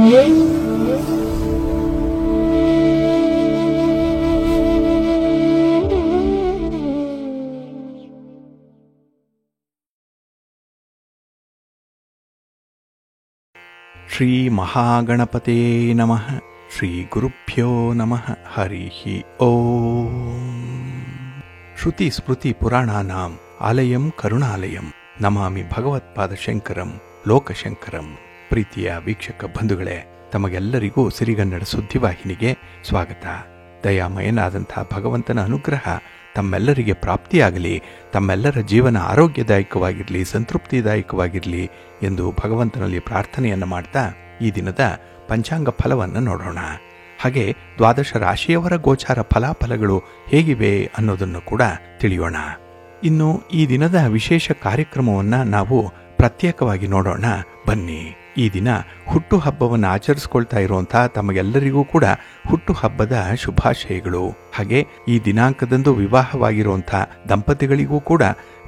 ಶ್ರೀ ಮಹಾಗಣಪತೇ ನಮಃ. ಶ್ರೀ ಗುರುಭ್ಯೋ ನಮಃ. ಹರಿ ಓಂ. ಶ್ರುತಿ ಸ್ಮೃತಿ ಪುರಾಣಾನಾಂ ಆಲಯಂ ಕರುಣಾಲಯಂ ನಮಾಮಿ ಭಗವತ್ಪಾದಶಂಕರಂ ಲೋಕಶಂಕರಂ. ಪ್ರೀತಿಯ ವೀಕ್ಷಕ ಬಂಧುಗಳೇ, ತಮಗೆಲ್ಲರಿಗೂ ಸಿರಿಗನ್ನಡ ಸುದ್ದಿವಾಹಿನಿಗೆ ಸ್ವಾಗತ. ದಯಾಮಯನಾದಂಥ ಭಗವಂತನ ಅನುಗ್ರಹ ತಮ್ಮೆಲ್ಲರಿಗೆ ಪ್ರಾಪ್ತಿಯಾಗಲಿ, ತಮ್ಮೆಲ್ಲರ ಜೀವನ ಆರೋಗ್ಯದಾಯಕವಾಗಿರಲಿ, ಸಂತೃಪ್ತಿದಾಯಕವಾಗಿರಲಿ ಎಂದು ಭಗವಂತನಲ್ಲಿ ಪ್ರಾರ್ಥನೆಯನ್ನು ಮಾಡ್ತಾ ಈ ದಿನದ ಪಂಚಾಂಗ ಫಲವನ್ನು ನೋಡೋಣ. ಹಾಗೆ 12 ರಾಶಿಯವರ ಗೋಚಾರ ಫಲಾಫಲಗಳು ಹೇಗಿವೆ ಅನ್ನೋದನ್ನು ಕೂಡ ತಿಳಿಯೋಣ. ಇನ್ನು ಈ ದಿನದ ವಿಶೇಷ ಕಾರ್ಯಕ್ರಮವನ್ನು ನಾವು ಪ್ರತ್ಯೇಕವಾಗಿ ನೋಡೋಣ ಬನ್ನಿ. ಈ ದಿನ ಹುಟ್ಟುಹಬ್ಬವನ್ನು ಆಚರಿಸ್ಕೊಳ್ತಾ ಇರುವಂಥ ತಮಗೆಲ್ಲರಿಗೂ ಕೂಡ ಹುಟ್ಟುಹಬ್ಬದ ಶುಭಾಶಯಗಳು. ಹಾಗೆ ಈ ದಿನಾಂಕದಂದು ವಿವಾಹವಾಗಿರುವಂಥ ದಂಪತಿಗಳಿಗೂ ಕೂಡ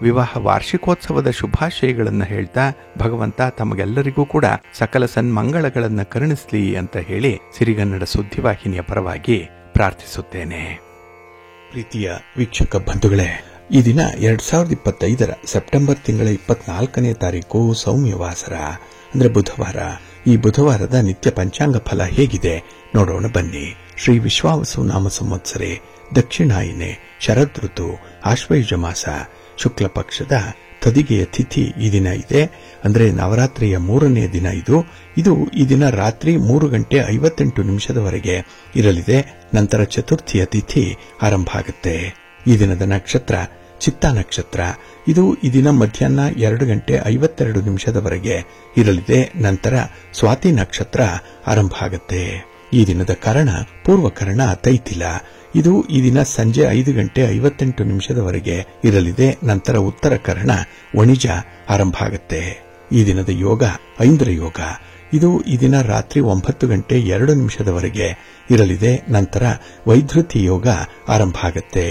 ವಿವಾಹ ವಾರ್ಷಿಕೋತ್ಸವದ ಶುಭಾಶಯಗಳನ್ನು ಹೇಳ್ತಾ ಭಗವಂತ ತಮಗೆಲ್ಲರಿಗೂ ಕೂಡ ಸಕಲ ಸನ್ಮಂಗಳಗಳನ್ನು ಕರುಣಿಸಲಿ ಅಂತ ಹೇಳಿ ಸಿರಿಗನ್ನಡ ಸುದ್ದಿವಾಹಿನಿಯ ಪರವಾಗಿ ಪ್ರಾರ್ಥಿಸುತ್ತೇನೆ. ಪ್ರೀತಿಯ ವೀಕ್ಷಕ ಬಂಧುಗಳೇ, ಈ ದಿನ 2025 ಸೆಪ್ಟೆಂಬರ್ ತಿಂಗಳ 24ನೇ ತಾರೀಕು ಸೌಮ್ಯವಾಸರ ಅಂದ್ರೆ ಬುಧವಾರ. ಈ ಬುಧವಾರದ ನಿತ್ಯ ಪಂಚಾಂಗ ಫಲ ಹೇಗಿದೆ ನೋಡೋಣ ಬನ್ನಿ. ಶ್ರೀ ವಿಶ್ವಾವಸು ನಾಮ ಸಂವತ್ಸರೆ ದಕ್ಷಿಣಾಯಿನೆ ಶರದ್ ಋತು ಆಶ್ವಯುಜ ಮಾಸ ಶುಕ್ಲ ಪಕ್ಷದ ತದಿಗೆಯ ತಿಥಿ ಈ ದಿನ ಇದೆ. ಅಂದ್ರೆ ನವರಾತ್ರಿಯ 3ನೇ ದಿನ ಇದು ಈ ದಿನ ರಾತ್ರಿ 3:58 ಇರಲಿದೆ. ನಂತರ ಚತುರ್ಥಿಯ ತಿಥಿ ಆರಂಭ ಆಗುತ್ತೆ. ಈ ದಿನದ ನಕ್ಷತ್ರ ಚಿತ್ತಾ ನಕ್ಷತ್ರ. ಇದು ಈ ದಿನ ಮಧ್ಯಾಹ್ನ 2:52 ಇರಲಿದೆ. ನಂತರ ಸ್ವಾತಿ ನಕ್ಷತ್ರ ಆರಂಭ ಆಗುತ್ತೆ. ಈ ದಿನದ ಕರಣ ಪೂರ್ವಕರಣ ತೈತಿಲ. ಇದು ಈ ದಿನ ಸಂಜೆ 5:58 ಇರಲಿದೆ. ನಂತರ ಉತ್ತರ ಕರ್ಣ ವಣಿಜ ಆರಂಭ ಆಗುತ್ತೆ. ಈ ದಿನದ ಯೋಗ ಐಂದ್ರ ಯೋಗ. ಇದು ಈ ದಿನ ರಾತ್ರಿ 9:02 ಇರಲಿದೆ. ನಂತರ ವೈಧೃತಿ ಯೋಗ ಆರಂಭ ಆಗುತ್ತೆ.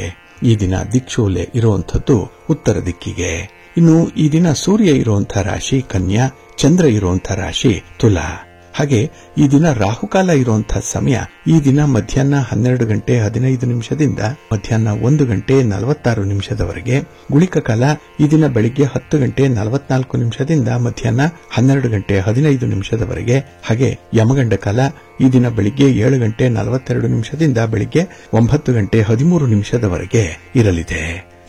ಈ ದಿನ ದಿಕ್ಷೂಲೆ ಇರುವಂಥದ್ದು ಉತ್ತರ ದಿಕ್ಕಿಗೆ. ಇನ್ನು ಈ ದಿನ ಸೂರ್ಯ ಇರುವಂತಹ ರಾಶಿ ಕನ್ಯಾ, ಚಂದ್ರ ಇರುವಂತಹ ರಾಶಿ ತುಲಾ. ಹಾಗೆ ಈ ದಿನ ರಾಹುಕಾಲ ಇರುವಂತಹ ಸಮಯ ಈ ದಿನ ಮಧ್ಯಾಹ್ನ 12:15 ಮಧ್ಯಾಹ್ನ 1:46 ಗುಳಿಕ ಕಾಲ ಈ ದಿನ ಬೆಳಿಗ್ಗೆ 10:44 ಮಧ್ಯಾಹ್ನ 12:15 ಹಾಗೆ ಯಮಗಂಡ ಕಾಲ ಈ ದಿನ ಬೆಳಿಗ್ಗೆ 7:42 ಬೆಳಿಗ್ಗೆ 9:13 ಇರಲಿದೆ.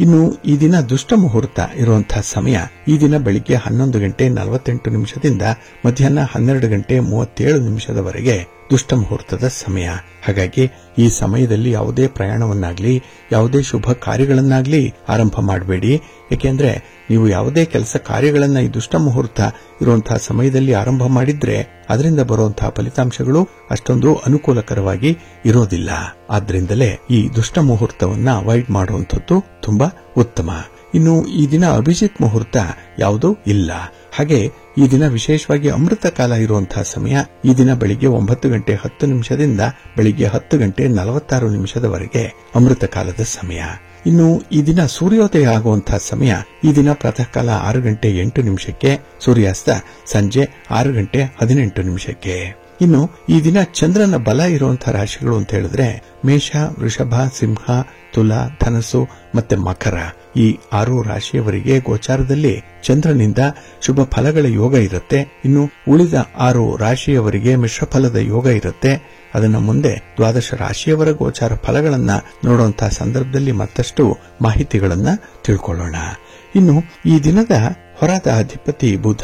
ಇನ್ನು ಈ ದಿನ ದುಷ್ಟ ಮುಹೂರ್ತ ಇರುವಂತಹ ಸಮಯ ಈ ದಿನ ಬೆಳಿಗ್ಗೆ 11:48 ಮಧ್ಯಾಹ್ನ 12:37 ದುಷ್ಟ ಮುಹೂರ್ತದ ಸಮಯ. ಹಾಗಾಗಿ ಈ ಸಮಯದಲ್ಲಿ ಯಾವುದೇ ಪ್ರಯಾಣವನ್ನಾಗ್ಲಿ ಯಾವುದೇ ಶುಭ ಕಾರ್ಯಗಳನ್ನಾಗ್ಲಿ ಆರಂಭ ಮಾಡಬೇಡಿ. ಯಾಕೆಂದ್ರೆ ನೀವು ಯಾವುದೇ ಕೆಲಸ ಕಾರ್ಯಗಳನ್ನ ಈ ದುಷ್ಟ ಮುಹೂರ್ತ ಇರುವಂತಹ ಸಮಯದಲ್ಲಿ ಆರಂಭ ಮಾಡಿದ್ರೆ ಅದರಿಂದ ಬರುವಂತಹ ಫಲಿತಾಂಶಗಳು ಅಷ್ಟೊಂದು ಅನುಕೂಲಕರವಾಗಿ ಇರೋದಿಲ್ಲ. ಆದ್ರಿಂದಲೇ ಈ ದುಷ್ಟ ಮುಹೂರ್ತವನ್ನ ಅವಾಯ್ಡ್ ಮಾಡುವಂಥದ್ದು ತುಂಬಾ ಉತ್ತಮ. ಇನ್ನು ಈ ದಿನ ಅಭಿಜಿತ್ ಮುಹೂರ್ತ ಯಾವುದೂ ಇಲ್ಲ. ಹಾಗೆ ಈ ದಿನ ವಿಶೇಷವಾಗಿ ಅಮೃತ ಕಾಲ ಇರುವಂತಹ ಸಮಯ ಈ ದಿನ ಬೆಳಿಗ್ಗೆ 9:10 ಬೆಳಿಗ್ಗೆ 10:46 ಅಮೃತ ಕಾಲದ ಸಮಯ. ಇನ್ನು ಈ ದಿನ ಸೂರ್ಯೋದಯ ಆಗುವಂತಹ ಸಮಯ ಈ ದಿನ ಪ್ರಾತಃ ಕಾಲ 6:08 ಸೂರ್ಯಾಸ್ತ ಸಂಜೆ 6:18. ಇನ್ನು ಈ ದಿನ ಚಂದ್ರನ ಬಲ ಇರುವಂತಹ ರಾಶಿಗಳು ಅಂತ ಹೇಳಿದ್ರೆ ಮೇಷ, ವೃಷಭ, ಸಿಂಹ, ತುಲಾ, ಧನಸ್ಸು ಮತ್ತೆ ಮಕರ. ಈ 6 ರಾಶಿಯವರಿಗೆ ಗೋಚಾರದಲ್ಲಿ ಚಂದ್ರನಿಂದ ಶುಭ ಫಲಗಳ ಯೋಗ ಇರುತ್ತೆ. ಇನ್ನು ಉಳಿದ 6 ರಾಶಿಯವರಿಗೆ ಮಿಶ್ರ ಫಲದ ಯೋಗ ಇರುತ್ತೆ. ಅದನ್ನ ಮುಂದೆ 12 ರಾಶಿಯವರ ಗೋಚಾರ ಫಲಗಳನ್ನ ನೋಡುವಂತಹ ಸಂದರ್ಭದಲ್ಲಿ ಮತ್ತಷ್ಟು ಮಾಹಿತಿಗಳನ್ನ ತಿಳ್ಕೊಳ್ಳೋಣ. ಇನ್ನು ಈ ದಿನದ ಹೊರದ ಅಧಿಪತಿ ಬುಧ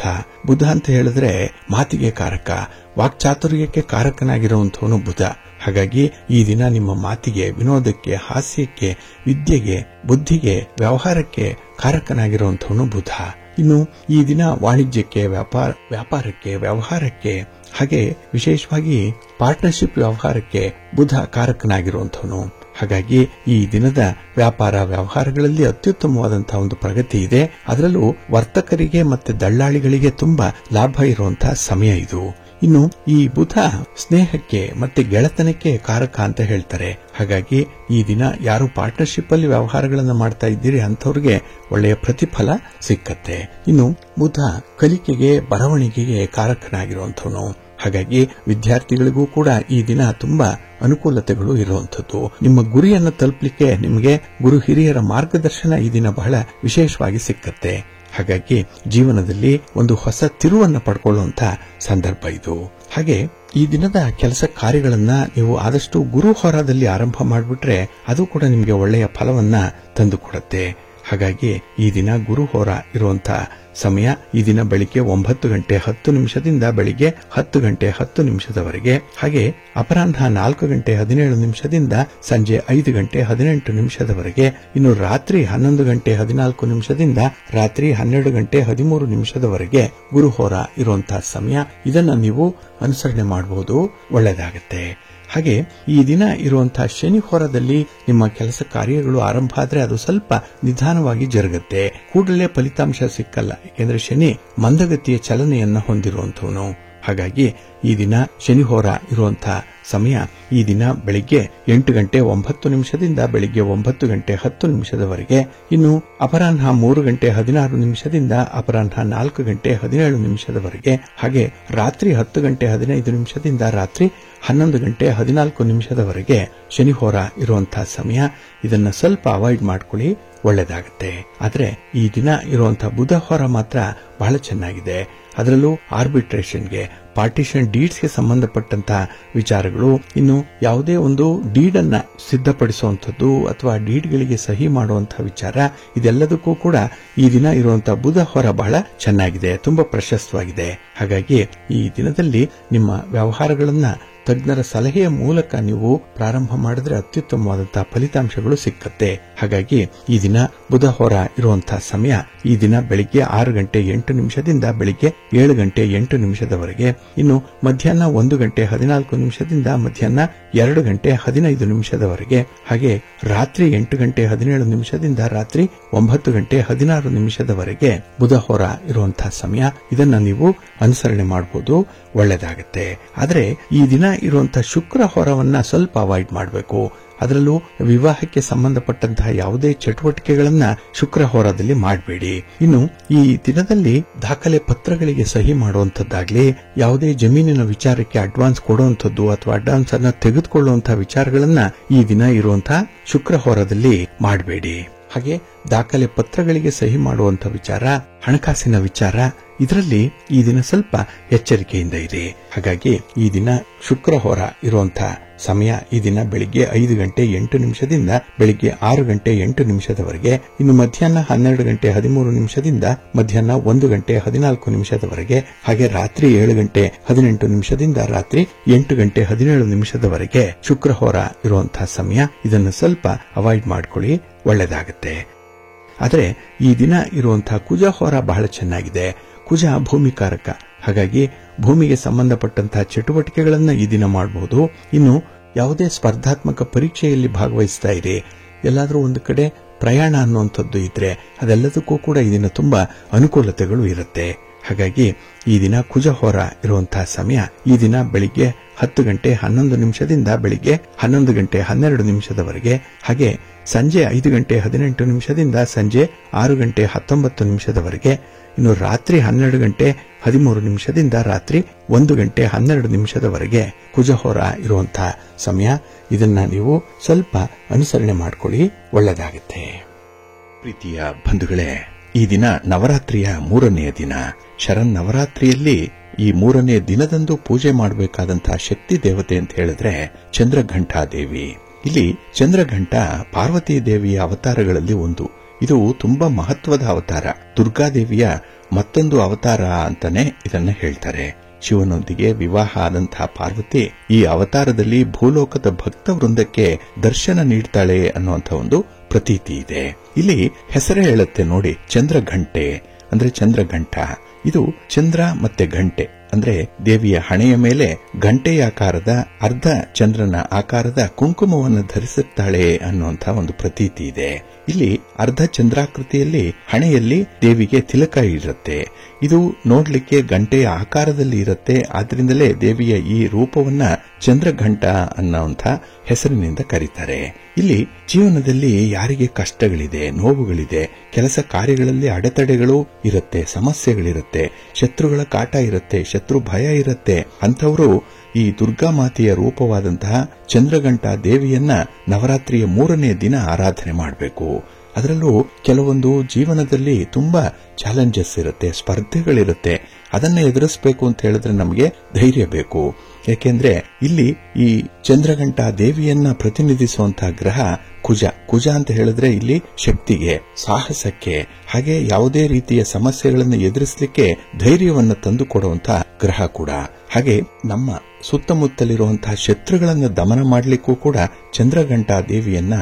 ಅಂತ ಹೇಳಿದ್ರೆ ಮಾತಿಗೆ ಕಾರಕ, ವಾಕ್ಚಾತುರ್ಯಕ್ಕೆ ಕಾರಕನಾಗಿರುವಂಥವನು ಬುಧ. ಹಾಗಾಗಿ ಈ ದಿನ ನಿಮ್ಮ ಮಾತಿಗೆ, ವಿನೋದಕ್ಕೆ, ಹಾಸ್ಯಕ್ಕೆ, ವಿದ್ಯೆಗೆ, ಬುದ್ಧಿಗೆ, ವ್ಯವಹಾರಕ್ಕೆ ಕಾರಕನಾಗಿರುವಂಥವನು ಬುಧ. ಇನ್ನು ಈ ದಿನ ವಾಣಿಜ್ಯಕ್ಕೆ, ವ್ಯಾಪಾರಕ್ಕೆ, ವ್ಯವಹಾರಕ್ಕೆ ಹಾಗೆ ವಿಶೇಷವಾಗಿ ಪಾರ್ಟ್ನರ್ಶಿಪ್ ವ್ಯವಹಾರಕ್ಕೆ ಬುಧ ಕಾರಕನಾಗಿರುವಂಥವನು. ಹಾಗಾಗಿ ಈ ದಿನದ ವ್ಯಾಪಾರ ವ್ಯವಹಾರಗಳಲ್ಲಿ ಅತ್ಯುತ್ತಮವಾದಂತಹ ಒಂದು ಪ್ರಗತಿ ಇದೆ. ಅದರಲ್ಲೂ ವರ್ತಕರಿಗೆ ಮತ್ತೆ ದಳ್ಳಾಳಿಗಳಿಗೆ ತುಂಬಾ ಲಾಭ ಇರುವಂತಹ ಸಮಯ ಇದು. ಇನ್ನು ಈ ಬುಧ ಸ್ನೇಹಕ್ಕೆ ಮತ್ತೆ ಗೆಳೆತನಕ್ಕೆ ಕಾರಕ ಅಂತ ಹೇಳ್ತಾರೆ. ಹಾಗಾಗಿ ಈ ದಿನ ಯಾರು ಪಾರ್ಟ್ನರ್ಶಿಪ್ ಅಲ್ಲಿ ವ್ಯವಹಾರಗಳನ್ನು ಮಾಡ್ತಾ ಇದ್ದೀರಿ ಅಂಥವ್ರಿಗೆ ಒಳ್ಳೆಯ ಪ್ರತಿಫಲ ಸಿಕ್ಕತ್ತೆ. ಇನ್ನು ಬುಧ ಕಲಿಕೆಗೆ, ಬರವಣಿಗೆಗೆ ಕಾರಕನಾಗಿರುವಂಥವನು. ಹಾಗಾಗಿ ವಿದ್ಯಾರ್ಥಿಗಳಿಗೂ ಕೂಡ ಈ ದಿನ ತುಂಬಾ ಅನುಕೂಲತೆಗಳು ಇರುವಂತದ್ದು. ನಿಮ್ಮ ಗುರಿಯನ್ನು ತಲುಪಲಿಕ್ಕೆ ನಿಮಗೆ ಗುರು ಹಿರಿಯರ ಮಾರ್ಗದರ್ಶನ ಈ ದಿನ ಬಹಳ ವಿಶೇಷವಾಗಿ ಸಿಕ್ಕತ್ತೆ. ಹಾಗಾಗಿ ಜೀವನದಲ್ಲಿ ಒಂದು ಹೊಸ ತಿರುವನ್ನು ಪಡ್ಕೊಳ್ಳುವಂತ ಸಂದರ್ಭ ಇದು. ಹಾಗೆ ಈ ದಿನದ ಕೆಲಸ ಕಾರ್ಯಗಳನ್ನ ನೀವು ಆದಷ್ಟು ಗುರು ಹೋರಾದಲ್ಲಿ ಆರಂಭ ಮಾಡಿಬಿಟ್ರೆ ಅದು ಕೂಡ ನಿಮಗೆ ಒಳ್ಳೆಯ ಫಲವನ್ನ ತಂದುಕೊಡುತ್ತೆ. ಹಾಗಾಗಿ ಈ ದಿನ ಗುರು ಹೋರ ಇರುವಂತಹ ಸಮಯ ಈ ದಿನ ಬೆಳಿಗ್ಗೆ 9:10 ಬೆಳಿಗ್ಗೆ 10:10 ಹಾಗೆ ಅಪರಾಹ್ನ 4:17 ಸಂಜೆ 5:18 ಇನ್ನು ರಾತ್ರಿ 11:14 ರಾತ್ರಿ 12:13 ಗುರು ಹೋರ ಇರುವಂತಹ ಸಮಯ. ಇದನ್ನ ನೀವು ಅನುಸರಣೆ ಮಾಡಬಹುದು, ಒಳ್ಳೆಯದಾಗುತ್ತೆ. ಹಾಗೆ ಈ ದಿನ ಇರುವಂತಹ ಶನಿ ಹೋರದಲ್ಲಿ ನಿಮ್ಮ ಕೆಲಸ ಕಾರ್ಯಗಳು ಆರಂಭ ಆದ್ರೆ ಅದು ಸ್ವಲ್ಪ ನಿಧಾನವಾಗಿ ಜರುಗುತ್ತೆ. ಕೂಡಲೇ ಫಲಿತಾಂಶ ಸಿಕ್ಕಲ್ಲ, ಯಾಕೆಂದ್ರೆ ಶನಿ ಮಂದಗತಿಯ ಚಲನೆಯನ್ನ ಹೊಂದಿರುವಂತವನು. ಹಾಗಾಗಿ ಈ ದಿನ ಶನಿ ಹೋರ ಇರುವಂತಹ ಸಮಯ ಈ ದಿನ ಬೆಳಿಗ್ಗೆ 8:09 ಬೆಳಿಗ್ಗೆ 9:10 ಇನ್ನು ಅಪರಾಹ್ನ 3:16 ಅಪರಾಹ್ನ 4:17 ಹಾಗೆ ರಾತ್ರಿ 10:15 ರಾತ್ರಿ 11:14 ಶನಿ ಹೋರ ಇರುವಂತಹ ಸಮಯ. ಇದನ್ನ ಸ್ವಲ್ಪ ಅವಾಯ್ಡ್ ಮಾಡ್ಕೊಳ್ಳಿ, ಒಳ್ಳೆದಾಗುತ್ತೆ. ಆದ್ರೆ ಈ ದಿನ ಇರುವಂತಹ ಬುಧ ಹೋರ ಮಾತ್ರ ಬಹಳ ಚೆನ್ನಾಗಿದೆ. ಅದರಲ್ಲೂ ಆರ್ಬಿಟ್ರೇಷನ್ಗೆ, ಪಾರ್ಟಿಷನ್ ಡೀಡ್ಸ್ಗೆ ಸಂಬಂಧಪಟ್ಟಂತಹ ವಿಚಾರಗಳು, ಇನ್ನು ಯಾವುದೇ ಒಂದು ಡೀಡ್ ಅನ್ನ ಸಿದ್ಧಪಡಿಸುವಂಥದ್ದು ಅಥವಾ ಡೀಡ್ಗಳಿಗೆ ಸಹಿ ಮಾಡುವಂತಹ ವಿಚಾರ, ಇದೆಲ್ಲದಕ್ಕೂ ಕೂಡ ಈ ದಿನ ಇರುವಂತಹ ಬುಧ ಹೋರ ಬಹಳ ಚೆನ್ನಾಗಿದೆ, ತುಂಬಾ ಪ್ರಶಸ್ತವಾಗಿದೆ. ಹಾಗಾಗಿ ಈ ದಿನದಲ್ಲಿ ನಿಮ್ಮ ವ್ಯವಹಾರಗಳನ್ನ ತಜ್ಞರ ಸಲಹೆಯ ಮೂಲಕ ನೀವು ಪ್ರಾರಂಭ ಮಾಡಿದ್ರೆ ಅತ್ಯುತ್ತಮವಾದಂತಹ ಫಲಿತಾಂಶಗಳು ಸಿಕ್ಕತ್ತೆ. ಹಾಗಾಗಿ ಈ ದಿನ ಬುಧ ಹೋರ ಇರುವಂತಹ ಸಮಯ ಈ ದಿನ ಬೆಳಿಗ್ಗೆ 6:08 ಬೆಳಿಗ್ಗೆ 7:08 ಇನ್ನು ಮಧ್ಯಾಹ್ನ 1:14 ಮಧ್ಯಾಹ್ನ 2:15 ಹಾಗೆ ರಾತ್ರಿ 8:17 ರಾತ್ರಿ 9:16 ಬುಧ ಹೋರ ಇರುವಂತಹ ಸಮಯ. ಇದನ್ನ ನೀವು ಅನುಸರಣೆ ಮಾಡಬಹುದು, ಒಳ್ಳೆದಾಗುತ್ತೆ. ಆದ್ರೆ ಈ ದಿನ ಇರುವಂತಹ ಶುಕ್ರ ಹೋರವನ್ನ ಸ್ವಲ್ಪ ಅವಾಯ್ಡ್ ಮಾಡಬೇಕು. ಅದರಲ್ಲೂ ವಿವಾಹಕ್ಕೆ ಸಂಬಂಧಪಟ್ಟಂತಹ ಯಾವುದೇ ಚಟುವಟಿಕೆಗಳನ್ನ ಶುಕ್ರ ಹೋರದಲ್ಲಿ ಮಾಡಬೇಡಿ. ಇನ್ನು ಈ ದಿನದಲ್ಲಿ ದಾಖಲೆ ಪತ್ರಗಳಿಗೆ ಸಹಿ ಮಾಡುವಂತದ್ದಾಗ್ಲಿ, ಯಾವುದೇ ಜಮೀನಿನ ವಿಚಾರಕ್ಕೆ ಅಡ್ವಾನ್ಸ್ ಕೊಡುವಂತದ್ದು ಅಥವಾ ಅಡ್ವಾನ್ಸ್ ಅನ್ನ ತೆಗೆದುಕೊಳ್ಳುವಂತಹ ವಿಚಾರಗಳನ್ನ ಈ ದಿನ ಇರುವಂತಹ ಶುಕ್ರ ಹೋರದಲ್ಲಿ ಮಾಡಬೇಡಿ. ಹಾಗೆ ದಾಖಲೆ ಪತ್ರಗಳಿಗೆ ಸಹಿ ಮಾಡುವಂತಹ ವಿಚಾರ, ಹಣಕಾಸಿನ ವಿಚಾರ, ಇದರಲ್ಲಿ ಈ ದಿನ ಸ್ವಲ್ಪ ಎಚ್ಚರಿಕೆಯಿಂದ ಇರಿ. ಹಾಗಾಗಿ ಈ ದಿನ ಶುಕ್ರ ಹೋರ ಇರುವಂತಹ ಸಮಯ ಈ ದಿನ ಬೆಳಿಗ್ಗೆ 5:08 ಬೆಳಿಗ್ಗೆ 6:08 ಇನ್ನು ಮಧ್ಯಾಹ್ನ 12:13 ಮಧ್ಯಾಹ್ನ 1:14 ಹಾಗೆ ರಾತ್ರಿ 7:18 ರಾತ್ರಿ 8:17 ಶುಕ್ರ ಹೋರ ಇರುವಂತಹ ಸಮಯ. ಇದನ್ನು ಸ್ವಲ್ಪ ಅವಾಯ್ಡ್ ಮಾಡ್ಕೊಳ್ಳಿ, ಒಳ್ಳೆದಾಗುತ್ತೆ. ಆದರೆ ಈ ದಿನ ಇರುವಂತಹ ಕುಜ ಹೋರ ಬಹಳ ಚೆನ್ನಾಗಿದೆ. ಕುಜ ಭೂಮಿಕಾರಕ, ಹಾಗಾಗಿ ಭೂಮಿಗೆ ಸಂಬಂಧಪಟ್ಟಂತಹ ಚಟುವಟಿಕೆಗಳನ್ನ ಈ ದಿನ ಮಾಡಬಹುದು. ಇನ್ನು ಯಾವುದೇ ಸ್ಪರ್ಧಾತ್ಮಕ ಪರೀಕ್ಷೆಯಲ್ಲಿ ಭಾಗವಹಿಸ್ತಾ ಇರಿ, ಎಲ್ಲಾದರೂ ಒಂದು ಕಡೆ ಪ್ರಯಾಣ ಅನ್ನುವಂಥದ್ದು ಇದ್ರೆ ಅದೆಲ್ಲದಕ್ಕೂ ಕೂಡ ಈ ದಿನ ತುಂಬಾ ಅನುಕೂಲತೆಗಳು ಇರುತ್ತೆ. ಹಾಗಾಗಿ ಈ ದಿನ ಕುಜ ಹೋರ ಇರುವಂತಹ ಸಮಯ ಈ ದಿನ ಬೆಳಿಗ್ಗೆ 10:11 ಬೆಳಿಗ್ಗೆ 11:12 ಹಾಗೆ ಸಂಜೆ 5:18 ಸಂಜೆ 6:19 ಇನ್ನು ರಾತ್ರಿ 12:13 ರಾತ್ರಿ 1:12 ಕುಜ ಹೋರ ಇರುವಂತಹ ಸಮಯ. ಇದನ್ನ ನೀವು ಸ್ವಲ್ಪ ಅನುಸರಣೆ ಮಾಡಿಕೊಳ್ಳಿ, ಒಳ್ಳೆದಾಗುತ್ತೆ. ಪ್ರೀತಿಯ ಬಂಧುಗಳೇ, ಈ ದಿನ ನವರಾತ್ರಿಯ 3ನೇ ದಿನ. ಶರನ್ನವರಾತ್ರಿಯಲ್ಲಿ ಈ 3ನೇ ದಿನದಂದು ಪೂಜೆ ಮಾಡಬೇಕಾದಂತಹ ಶಕ್ತಿ ದೇವತೆ ಅಂತ ಹೇಳಿದ್ರೆ ಚಂದ್ರಘಂಟಾ ದೇವಿ. ಇಲ್ಲಿ ಚಂದ್ರಘಂಟ ಪಾರ್ವತಿ ದೇವಿಯ ಅವತಾರಗಳಲ್ಲಿ ಒಂದು. ಇದು ತುಂಬಾ ಮಹತ್ವದ ಅವತಾರ. ದುರ್ಗಾದೇವಿಯ ಮತ್ತೊಂದು ಅವತಾರ ಅಂತಾನೆ ಇದನ್ನ ಹೇಳ್ತಾರೆ. ಶಿವನೊಂದಿಗೆ ವಿವಾಹ ಆದಂತಹ ಪಾರ್ವತಿ ಈ ಅವತಾರದಲ್ಲಿ ಭೂಲೋಕದ ಭಕ್ತ ವೃಂದಕ್ಕೆ ದರ್ಶನ ನೀಡ್ತಾಳೆ ಅನ್ನುವಂಥ ಒಂದು ಪ್ರತೀತಿ ಇದೆ. ಇಲ್ಲಿ ಹೆಸರೇ ಹೇಳುತ್ತೆ ನೋಡಿ, ಚಂದ್ರಘಂಟೆ ಅಂದ್ರೆ ಚಂದ್ರಘಂಟ. ಇದು ಚಂದ್ರ ಮತ್ತೆ ಗಂಟೆ ಅಂದ್ರೆ ದೇವಿಯ ಹಣೆಯ ಮೇಲೆ ಗಂಟೆಯ ಆಕಾರದ ಅರ್ಧ ಚಂದ್ರನ ಆಕಾರದ ಕುಂಕುಮವನ್ನು ಧರಿಸುತ್ತಾಳೆ ಅನ್ನುವಂಥ ಒಂದು ಪ್ರತೀತಿ ಇದೆ. ಇಲ್ಲಿ ಅರ್ಧ ಚಂದ್ರಾಕೃತಿಯಲ್ಲಿ ಹಣೆಯಲ್ಲಿ ದೇವಿಗೆ ತಿಲಕ ಇರುತ್ತೆ. ಇದು ನೋಡ್ಲಿಕ್ಕೆ ಗಂಟೆಯ ಆಕಾರದಲ್ಲಿ ಇರುತ್ತೆ. ಆದ್ರಿಂದಲೇ ದೇವಿಯ ಈ ರೂಪವನ್ನ ಚಂದ್ರಘಂಟ ಅನ್ನುವಂಥ ಹೆಸರಿನಿಂದ ಕರೀತಾರೆ. ಇಲ್ಲಿ ಜೀವನದಲ್ಲಿ ಯಾರಿಗೆ ಕಷ್ಟಗಳಿದೆ, ನೋವುಗಳಿದೆ, ಕೆಲಸ ಕಾರ್ಯಗಳಲ್ಲಿ ಅಡೆತಡೆಗಳು ಇರುತ್ತೆ, ಸಮಸ್ಯೆಗಳಿರುತ್ತೆ, ಶತ್ರುಗಳ ಕಾಟ ಇರುತ್ತೆ, ಶತ್ರು ಭಯ ಇರುತ್ತೆ, ಅಂಥವರು ಈ ದುರ್ಗಾಮಾತೆಯ ರೂಪವಾದಂತಹ ಚಂದ್ರಘಂಟ ದೇವಿಯನ್ನ ನವರಾತ್ರಿಯ 3ನೇ ದಿನ ಆರಾಧನೆ ಮಾಡಬೇಕು. ಅದರಲ್ಲೂ ಕೆಲವೊಂದು ಜೀವನದಲ್ಲಿ ತುಂಬಾ ಚಾಲೆಂಜಸ್ ಇರುತ್ತೆ, ಸ್ಪರ್ಧೆಗಳಿರುತ್ತೆ. ಅದನ್ನ ಎದುರಿಸಬೇಕು ಅಂತ ಹೇಳಿದ್ರೆ ನಮಗೆ ಧೈರ್ಯ ಬೇಕು. ಯಾಕೆಂದ್ರೆ ಇಲ್ಲಿ ಈ ಚಂದ್ರಘಂಟ ದೇವಿಯನ್ನ ಪ್ರತಿನಿಧಿಸುವಂತಹ ಗ್ರಹ ಕುಜ. ಕುಜ ಅಂತ ಹೇಳಿದ್ರೆ ಇಲ್ಲಿ ಶಕ್ತಿಗೆ, ಸಾಹಸಕ್ಕೆ, ಹಾಗೆ ಯಾವುದೇ ರೀತಿಯ ಸಮಸ್ಯೆಗಳನ್ನು ಎದುರಿಸಲಿಕ್ಕೆ ಧೈರ್ಯವನ್ನು ತಂದುಕೊಡುವಂತಹ ಗ್ರಹ ಕೂಡ. ಹಾಗೆ ನಮ್ಮ ಸುತ್ತಮುತ್ತಲಿರುವಂತಹ ಶತ್ರುಗಳನ್ನು ದಮನ ಮಾಡಲಿಕ್ಕೂ ಕೂಡ ಚಂದ್ರಘಂಟ ದೇವಿಯನ್ನ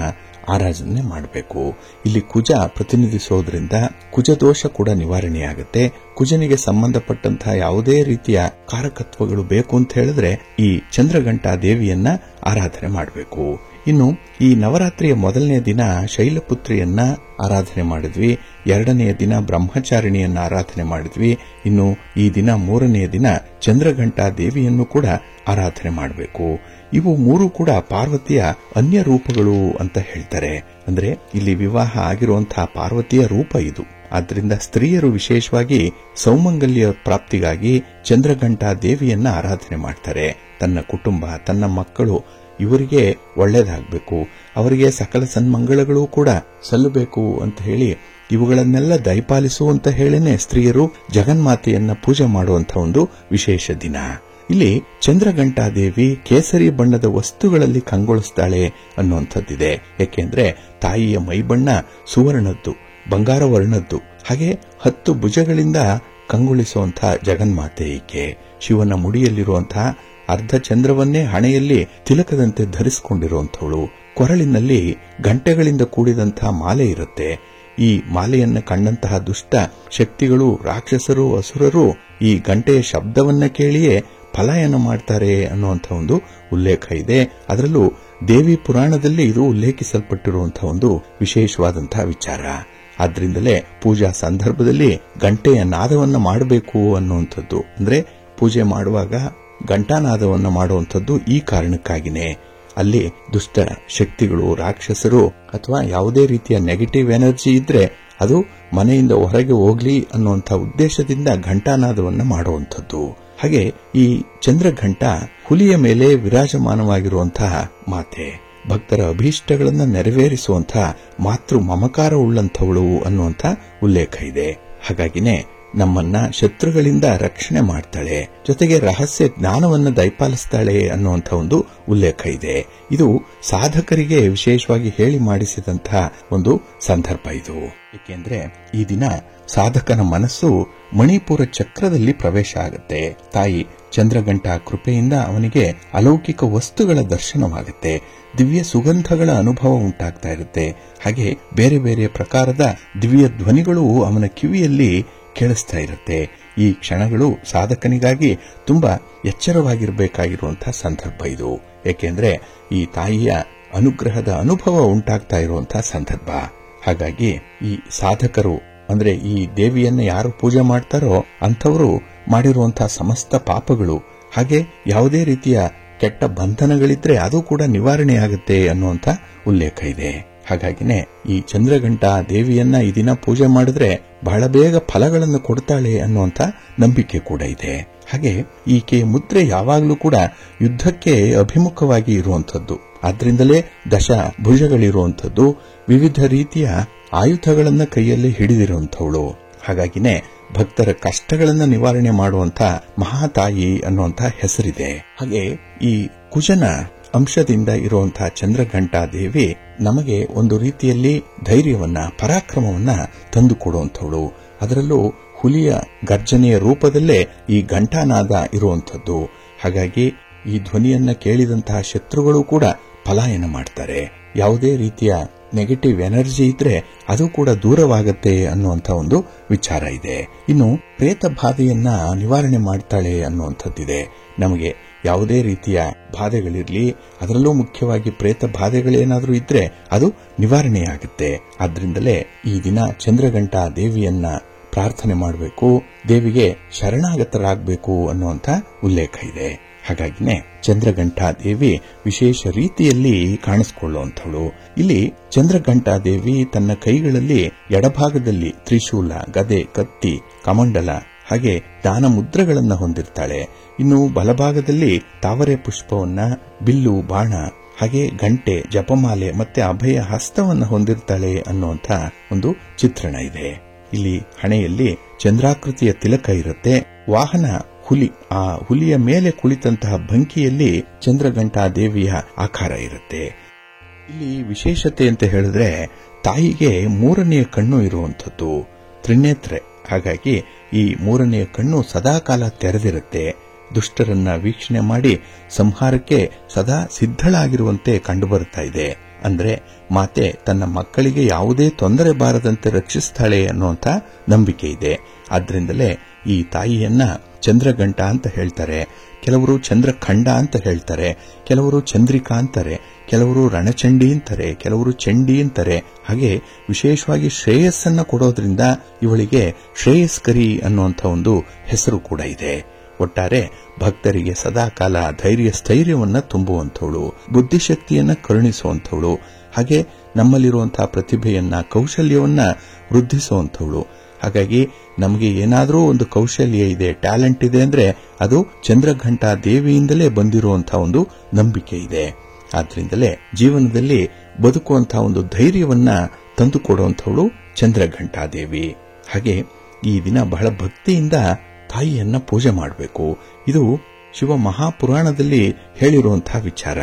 ಆರಾಧನೆ ಮಾಡಬೇಕು. ಇಲ್ಲಿ ಕುಜ ಪ್ರತಿನಿಧಿಸೋದ್ರಿಂದ ಕುಜದೋಷ ಕೂಡ ನಿವಾರಣೆಯಾಗುತ್ತೆ. ಕುಜನಿಗೆ ಸಂಬಂಧಪಟ್ಟಂತಹ ಯಾವುದೇ ರೀತಿಯ ಕಾರಕತ್ವಗಳು ಬೇಕು ಅಂತ ಹೇಳಿದ್ರೆ ಈ ಚಂದ್ರಘಂಟ ದೇವಿಯನ್ನ ಆರಾಧನೆ ಮಾಡಬೇಕು. ಇನ್ನು ಈ ನವರಾತ್ರಿಯ 1ನೇ ದಿನ ಶೈಲಪುತ್ರಿಯನ್ನ ಆರಾಧನೆ ಮಾಡಿದ್ವಿ, 2ನೆಯ ದಿನ ಬ್ರಹ್ಮಚಾರಿಣಿಯನ್ನ ಆರಾಧನೆ ಮಾಡಿದ್ವಿ, ಇನ್ನು ಈ ದಿನ 3ನೇ ದಿನ ಚಂದ್ರಘಂಟ ದೇವಿಯನ್ನು ಕೂಡ ಆರಾಧನೆ ಮಾಡಬೇಕು. ಇವು 3 ಕೂಡ ಪಾರ್ವತಿಯ ಅನ್ಯ ರೂಪಗಳು ಅಂತ ಹೇಳ್ತಾರೆ. ಅಂದ್ರೆ ಇಲ್ಲಿ ವಿವಾಹ ಆಗಿರುವಂತಹ ಪಾರ್ವತಿಯ ರೂಪ ಇದು. ಆದ್ದರಿಂದ ಸ್ತ್ರೀಯರು ವಿಶೇಷವಾಗಿ ಸೌಮಂಗಲ್ಯ ಪ್ರಾಪ್ತಿಗಾಗಿ ಚಂದ್ರಘಂಟ ದೇವಿಯನ್ನ ಆರಾಧನೆ ಮಾಡ್ತಾರೆ. ತನ್ನ ಕುಟುಂಬ, ತನ್ನ ಮಕ್ಕಳು ಇವರಿಗೆ ಒಳ್ಳೆಯದಾಗಬೇಕು, ಅವರಿಗೆ ಸಕಲ ಸನ್ಮಂಗಳಗಳು ಕೂಡ ಸಲ್ಲಬೇಕು ಅಂತ ಹೇಳಿ ಇವುಗಳನ್ನೆಲ್ಲ ದಯಪಾಲಿಸು ಅಂತ ಹೇಳಿನೇ ಸ್ತ್ರೀಯರು ಜಗನ್ಮಾತೆಯನ್ನ ಪೂಜೆ ಮಾಡುವಂತಹ ಒಂದು ವಿಶೇಷ ದಿನ. ಇಲ್ಲಿ ಚಂದ್ರಘಂಟ ದೇವಿ ಕೇಸರಿ ಬಣ್ಣದ ವಸ್ತುಗಳಲ್ಲಿ ಕಂಗೊಳಿಸ್ತಾಳೆ ಅನ್ನುವಂಥದ್ದಿದೆ. ಯಾಕೆಂದ್ರೆ ತಾಯಿಯ ಮೈಬಣ್ಣ ಸುವರ್ಣದ್ದು, ಬಂಗಾರ ವರ್ಣದ್ದು, ಹಾಗೆ 10 ಭುಜಗಳಿಂದ ಕಂಗೊಳಿಸುವಂತಹ ಜಗನ್ಮಾತೆ ಈಕೆ. ಶಿವನ ಮುಡಿಯಲ್ಲಿರುವಂತಹ ಅರ್ಧ ಚಂದ್ರವನ್ನೇ ಹಣೆಯಲ್ಲಿ ತಿಲಕದಂತೆ ಧರಿಸಿಕೊಂಡಿರುವಂಥವಳು. ಕೊರಳಿನಲ್ಲಿ ಗಂಟೆಗಳಿಂದ ಕೂಡಿದಂತಹ ಮಾಲೆ ಇರುತ್ತೆ. ಈ ಮಾಲೆಯನ್ನು ಕಂಡಂತಹ ದುಷ್ಟ ಶಕ್ತಿಗಳು, ರಾಕ್ಷಸರು, ಅಸುರರು ಈ ಗಂಟೆಯ ಶಬ್ದವನ್ನ ಕೇಳಿಯೇ ಪಲಾಯನ ಮಾಡ್ತಾರೆ ಅನ್ನುವಂಥ ಒಂದು ಉಲ್ಲೇಖ ಇದೆ. ಅದರಲ್ಲೂ ದೇವಿ ಪುರಾಣದಲ್ಲಿ ಇದು ಉಲ್ಲೇಖಿಸಲ್ಪಟ್ಟಿರುವಂತಹ ಒಂದು ವಿಶೇಷವಾದಂತಹ ವಿಚಾರ. ಆದ್ರಿಂದಲೇ ಪೂಜಾ ಸಂದರ್ಭದಲ್ಲಿ ಗಂಟೆಯ ನಾದವನ್ನ ಮಾಡಬೇಕು ಅನ್ನುವಂಥದ್ದು. ಅಂದ್ರೆ ಪೂಜೆ ಮಾಡುವಾಗ ಘಂಟಾನಾದವನ್ನು ಮಾಡುವಂಥದ್ದು ಈ ಕಾರಣಕ್ಕಾಗಿನೇ. ಅಲ್ಲಿ ದುಷ್ಟ ಶಕ್ತಿಗಳು, ರಾಕ್ಷಸರು ಅಥವಾ ಯಾವುದೇ ರೀತಿಯ ನೆಗೆಟಿವ್ ಎನರ್ಜಿ ಇದ್ರೆ ಅದು ಮನೆಯಿಂದ ಹೊರಗೆ ಹೋಗ್ಲಿ ಅನ್ನುವಂಥ ಉದ್ದೇಶದಿಂದ ಘಂಟಾನಾದವನ್ನು ಮಾಡುವಂಥದ್ದು. ಹಾಗೆ ಈ ಚಂದ್ರಘಂಟ ಹುಲಿಯ ಮೇಲೆ ವಿರಾಜಮಾನವಾಗಿರುವಂತಹ ಮಾತೆ, ಭಕ್ತರ ಅಭೀಷ್ಟಗಳನ್ನು ನೆರವೇರಿಸುವಂತಹ ಮಾತೃ ಮಮಕಾರ ಉಳ್ಳಂಥವಳು ಅನ್ನುವಂಥ ಉಲ್ಲೇಖ ಇದೆ. ಹಾಗಾಗಿನೇ ನಮ್ಮನ್ನ ಶತ್ರುಗಳಿಂದ ರಕ್ಷಣೆ ಮಾಡ್ತಾಳೆ, ಜೊತೆಗೆ ರಹಸ್ಯ ಜ್ಞಾನವನ್ನು ದಯಪಾಲಿಸ್ತಾಳೆ ಅನ್ನುವಂಥ ಒಂದು ಉಲ್ಲೇಖ ಇದೆ. ಇದು ಸಾಧಕರಿಗೆ ವಿಶೇಷವಾಗಿ ಹೇಳಿ ಮಾಡಿಸಿದಂತಹ ಒಂದು ಸಂದರ್ಭ ಇದು. ಏಕೆಂದ್ರೆ ಈ ದಿನ ಸಾಧಕನ ಮನಸ್ಸು ಮಣಿಪುರ ಚಕ್ರದಲ್ಲಿ ಪ್ರವೇಶ ಆಗುತ್ತೆ. ತಾಯಿ ಚಂದ್ರಘಂಟ ಕೃಪೆಯಿಂದ ಅವನಿಗೆ ಅಲೌಕಿಕ ವಸ್ತುಗಳ ದರ್ಶನವಾಗುತ್ತೆ, ದಿವ್ಯ ಸುಗಂಧಗಳ ಅನುಭವ ಉಂಟಾಗ್ತಾ ಇರುತ್ತೆ. ಹಾಗೆ ಬೇರೆ ಬೇರೆ ಪ್ರಕಾರದ ದಿವ್ಯ ಧ್ವನಿಗಳು ಅವನ ಕಿವಿಯಲ್ಲಿ ಕೇಳಿಸ್ತಾ ಇರುತ್ತೆ. ಈ ಕ್ಷಣಗಳು ಸಾಧಕನಿಗಾಗಿ ತುಂಬಾ ಎಚ್ಚರವಾಗಿರಬೇಕಾಗಿರುವಂತಹ ಸಂದರ್ಭ ಇದು. ಏಕೆಂದ್ರೆ ಈ ತಾಯಿಯ ಅನುಗ್ರಹದ ಅನುಭವ ಉಂಟಾಗ್ತಾ ಇರುವಂತಹ ಸಂದರ್ಭ. ಹಾಗಾಗಿ ಈ ಸಾಧಕರು ಅಂದ್ರೆ ಈ ದೇವಿಯನ್ನ ಯಾರು ಪೂಜೆ ಮಾಡ್ತಾರೋ ಅಂಥವರು ಮಾಡಿರುವಂತಹ ಸಮಸ್ತ ಪಾಪಗಳು, ಹಾಗೆ ಯಾವುದೇ ರೀತಿಯ ಕೆಟ್ಟ ಬಂಧನಗಳಿದ್ರೆ ಅದು ಕೂಡ ನಿವಾರಣೆಯಾಗುತ್ತೆ ಅನ್ನುವಂಥ ಉಲ್ಲೇಖ ಇದೆ. ಹಾಗಾಗಿನೇ ಈ ಚಂದ್ರಘಂಟ ದೇವಿಯನ್ನ ಈ ದಿನ ಪೂಜೆ ಮಾಡಿದ್ರೆ ಬಹಳ ಬೇಗ ಫಲಗಳನ್ನು ಕೊಡ್ತಾಳೆ ಅನ್ನುವಂಥ ನಂಬಿಕೆ ಕೂಡ ಇದೆ. ಹಾಗೆ ಈಕೆಯ ಮುದ್ರೆ ಯಾವಾಗಲೂ ಕೂಡ ಯುದ್ಧಕ್ಕೆ ಅಭಿಮುಖವಾಗಿ ಇರುವಂಥದ್ದು. ಆದ್ರಿಂದಲೇ ದಶ ಭುಜಗಳಿರುವಂಥದ್ದು, ವಿವಿಧ ರೀತಿಯ ಆಯುಧಗಳನ್ನ ಕೈಯಲ್ಲಿ ಹಿಡಿದಿರುವಂಥವಳು. ಹಾಗಾಗಿನೇ ಭಕ್ತರ ಕಷ್ಟಗಳನ್ನು ನಿವಾರಣೆ ಮಾಡುವಂತ ಮಹಾತಾಯಿ ಅನ್ನುವಂಥ ಹೆಸರಿದೆ. ಹಾಗೆ ಈ ಕುಜನ ಅಂಶದಿಂದ ಇರುವಂತಹ ಚಂದ್ರಘಂಟಾ ದೇವಿ ನಮಗೆ ಒಂದು ರೀತಿಯಲ್ಲಿ ಧೈರ್ಯವನ್ನ, ಪರಾಕ್ರಮವನ್ನ ತಂದುಕೊಡುವಂಥವಳು. ಅದರಲ್ಲೂ ಹುಲಿಯ ಗರ್ಜನೆಯ ರೂಪದಲ್ಲೇ ಈ ಘಂಟಾನಾದ ಇರುವಂಥದ್ದು. ಹಾಗಾಗಿ ಈ ಧ್ವನಿಯನ್ನ ಕೇಳಿದಂತಹ ಶತ್ರುಗಳು ಕೂಡ ಪಲಾಯನ ಮಾಡ್ತಾರೆ. ಯಾವುದೇ ರೀತಿಯ ನೆಗೆಟಿವ್ ಎನರ್ಜಿ ಇದ್ರೆ ಅದು ಕೂಡ ದೂರವಾಗತ್ತೆ ಅನ್ನುವಂಥ ಒಂದು ವಿಚಾರ ಇದೆ. ಇನ್ನು ಪ್ರೇತ ಬಾಧೆಯನ್ನ ನಿವಾರಣೆ ಮಾಡ್ತಾಳೆ ಅನ್ನುವಂಥದ್ದಿದೆ. ನಮಗೆ ಯಾವುದೇ ರೀತಿಯ ಬಾಧೆಗಳಿರಲಿ, ಅದರಲ್ಲೂ ಮುಖ್ಯವಾಗಿ ಪ್ರೇತ ಬಾಧೆಗಳೇನಾದರೂ ಇದ್ರೆ ಅದು ನಿವಾರಣೆಯಾಗುತ್ತೆ. ಆದ್ರಿಂದಲೇ ಈ ದಿನ ಚಂದ್ರಘಂಟಾ ದೇವಿಯನ್ನ ಪ್ರಾರ್ಥನೆ ಮಾಡಬೇಕು, ದೇವಿಗೆ ಶರಣಾಗತರಾಗಬೇಕು ಅನ್ನುವಂಥ ಉಲ್ಲೇಖ ಇದೆ. ಹಾಗಾಗಿನೇ ಚಂದ್ರಘಂಟಾದೇವಿ ವಿಶೇಷ ರೀತಿಯಲ್ಲಿ ಕಾಣಿಸಿಕೊಳ್ಳುವಂಥವಳು. ಇಲ್ಲಿ ಚಂದ್ರಘಂಟಾದೇವಿ ತನ್ನ ಕೈಗಳಲ್ಲಿ ಎಡಭಾಗದಲ್ಲಿ ತ್ರಿಶೂಲ, ಗದೆ, ಕತ್ತಿ, ಕಮಂಡಲ ಹಾಗೆ ದಾನ ಮುದ್ರೆಗಳನ್ನ ಹೊಂದಿರ್ತಾಳೆ. ಇನ್ನು ಬಲಭಾಗದಲ್ಲಿ ತಾವರೆ ಪುಷ್ಪವನ್ನ, ಬಿಲ್ಲು, ಬಾಣ ಹಾಗೆ ಗಂಟೆ, ಜಪಮಾಲೆ ಮತ್ತೆ ಅಭಯ ಹಸ್ತವನ್ನ ಹೊಂದಿರ್ತಾಳೆ ಅನ್ನುವಂಥ ಒಂದು ಚಿತ್ರಣ ಇದೆ. ಇಲ್ಲಿ ಹಣೆಯಲ್ಲಿ ಚಂದ್ರಾಕೃತಿಯ ತಿಲಕ ಇರುತ್ತೆ. ವಾಹನ ಹುಲಿ, ಆ ಹುಲಿಯ ಮೇಲೆ ಕುಳಿತಂತಹ ಬಂಕಿಯಲ್ಲಿ ಚಂದ್ರಘಂಟಾದೇವಿಯ ಆಕಾರ ಇರುತ್ತೆ. ಇಲ್ಲಿ ವಿಶೇಷತೆ ಅಂತ ಹೇಳಿದ್ರೆ ತಾಯಿಗೆ ಮೂರನೆಯ ಕಣ್ಣು ಇರುವಂಥದ್ದು, ತ್ರಿನೇತ್ರೆ. ಹಾಗಾಗಿ ಈ ಮೂರನೆಯ ಕಣ್ಣು ಸದಾಕಾಲ ತೆರೆದಿರುತ್ತೆ. ದುಷ್ಟರನ್ನ ವೀಕ್ಷಣೆ ಮಾಡಿ ಸಂಹಾರಕ್ಕೆ ಸದಾ ಸಿದ್ಧಳಾಗಿರುವಂತೆ ಕಂಡುಬರುತ್ತಾ ಇದೆ. ಅಂದ್ರೆ ಮಾತೆ ತನ್ನ ಮಕ್ಕಳಿಗೆ ಯಾವುದೇ ತೊಂದರೆ ಬಾರದಂತೆ ರಕ್ಷಿಸ್ತಾಳೆ ಅನ್ನುವಂಥ ನಂಬಿಕೆ ಇದೆ. ಆದ್ರಿಂದಲೇ ಈ ತಾಯಿಯನ್ನ ಚಂದ್ರಘಂಟ ಅಂತ ಹೇಳ್ತಾರೆ, ಕೆಲವರು ಚಂದ್ರಖಂಡ ಅಂತ ಹೇಳ್ತಾರೆ, ಕೆಲವರು ಚಂದ್ರಿಕಾ ಅಂತಾರೆ, ಕೆಲವರು ರಣಚಂಡಿ ಅಂತಾರೆ, ಕೆಲವರು ಚಂಡಿ ಅಂತಾರೆ. ಹಾಗೆ ವಿಶೇಷವಾಗಿ ಶ್ರೇಯಸ್ಸನ್ನ ಕೊಡೋದ್ರಿಂದ ಇವಳಿಗೆ ಶ್ರೇಯಸ್ಕರಿ ಅನ್ನುವಂಥ ಒಂದು ಹೆಸರು ಕೂಡ ಇದೆ. ಒಟ್ಟಾರೆ ಭಕ್ತರಿಗೆ ಸದಾಕಾಲ ಧೈರ್ಯ ಸ್ಥೈರ್ಯವನ್ನ ತುಂಬುವಂಥವಳು, ಬುದ್ಧಿಶಕ್ತಿಯನ್ನ ಕರುಣಿಸುವಂಥವಳು, ಹಾಗೆ ನಮ್ಮಲ್ಲಿರುವಂತಹ ಪ್ರತಿಭೆಯನ್ನ, ಕೌಶಲ್ಯವನ್ನ ವೃದ್ಧಿಸುವಂಥವಳು. ಹಾಗಾಗಿ ನಮಗೆ ಏನಾದರೂ ಒಂದು ಕೌಶಲ್ಯ ಇದೆ, ಟ್ಯಾಲೆಂಟ್ ಇದೆ ಅಂದ್ರೆ ಅದು ಚಂದ್ರಘಂಟಾ ದೇವಿಯಿಂದಲೇ ಬಂದಿರುವಂತಹ ಒಂದು ನಂಬಿಕೆ ಇದೆ. ಆದ್ರಿಂದಲೇ ಜೀವನದಲ್ಲಿ ಬದುಕುವಂತಹ ಒಂದು ಧೈರ್ಯವನ್ನ ತಂದುಕೊಡುವಂಥವಳು ಚಂದ್ರಘಂಟಾದೇವಿ. ಹಾಗೆ ಈ ದಿನ ಬಹಳ ಭಕ್ತಿಯಿಂದ ತಾಯಿಯನ್ನ ಪೂಜೆ ಮಾಡಬೇಕು. ಇದು ಶಿವ ಮಹಾಪುರಾಣದಲ್ಲಿ ಹೇಳಿರುವಂತಹ ವಿಚಾರ.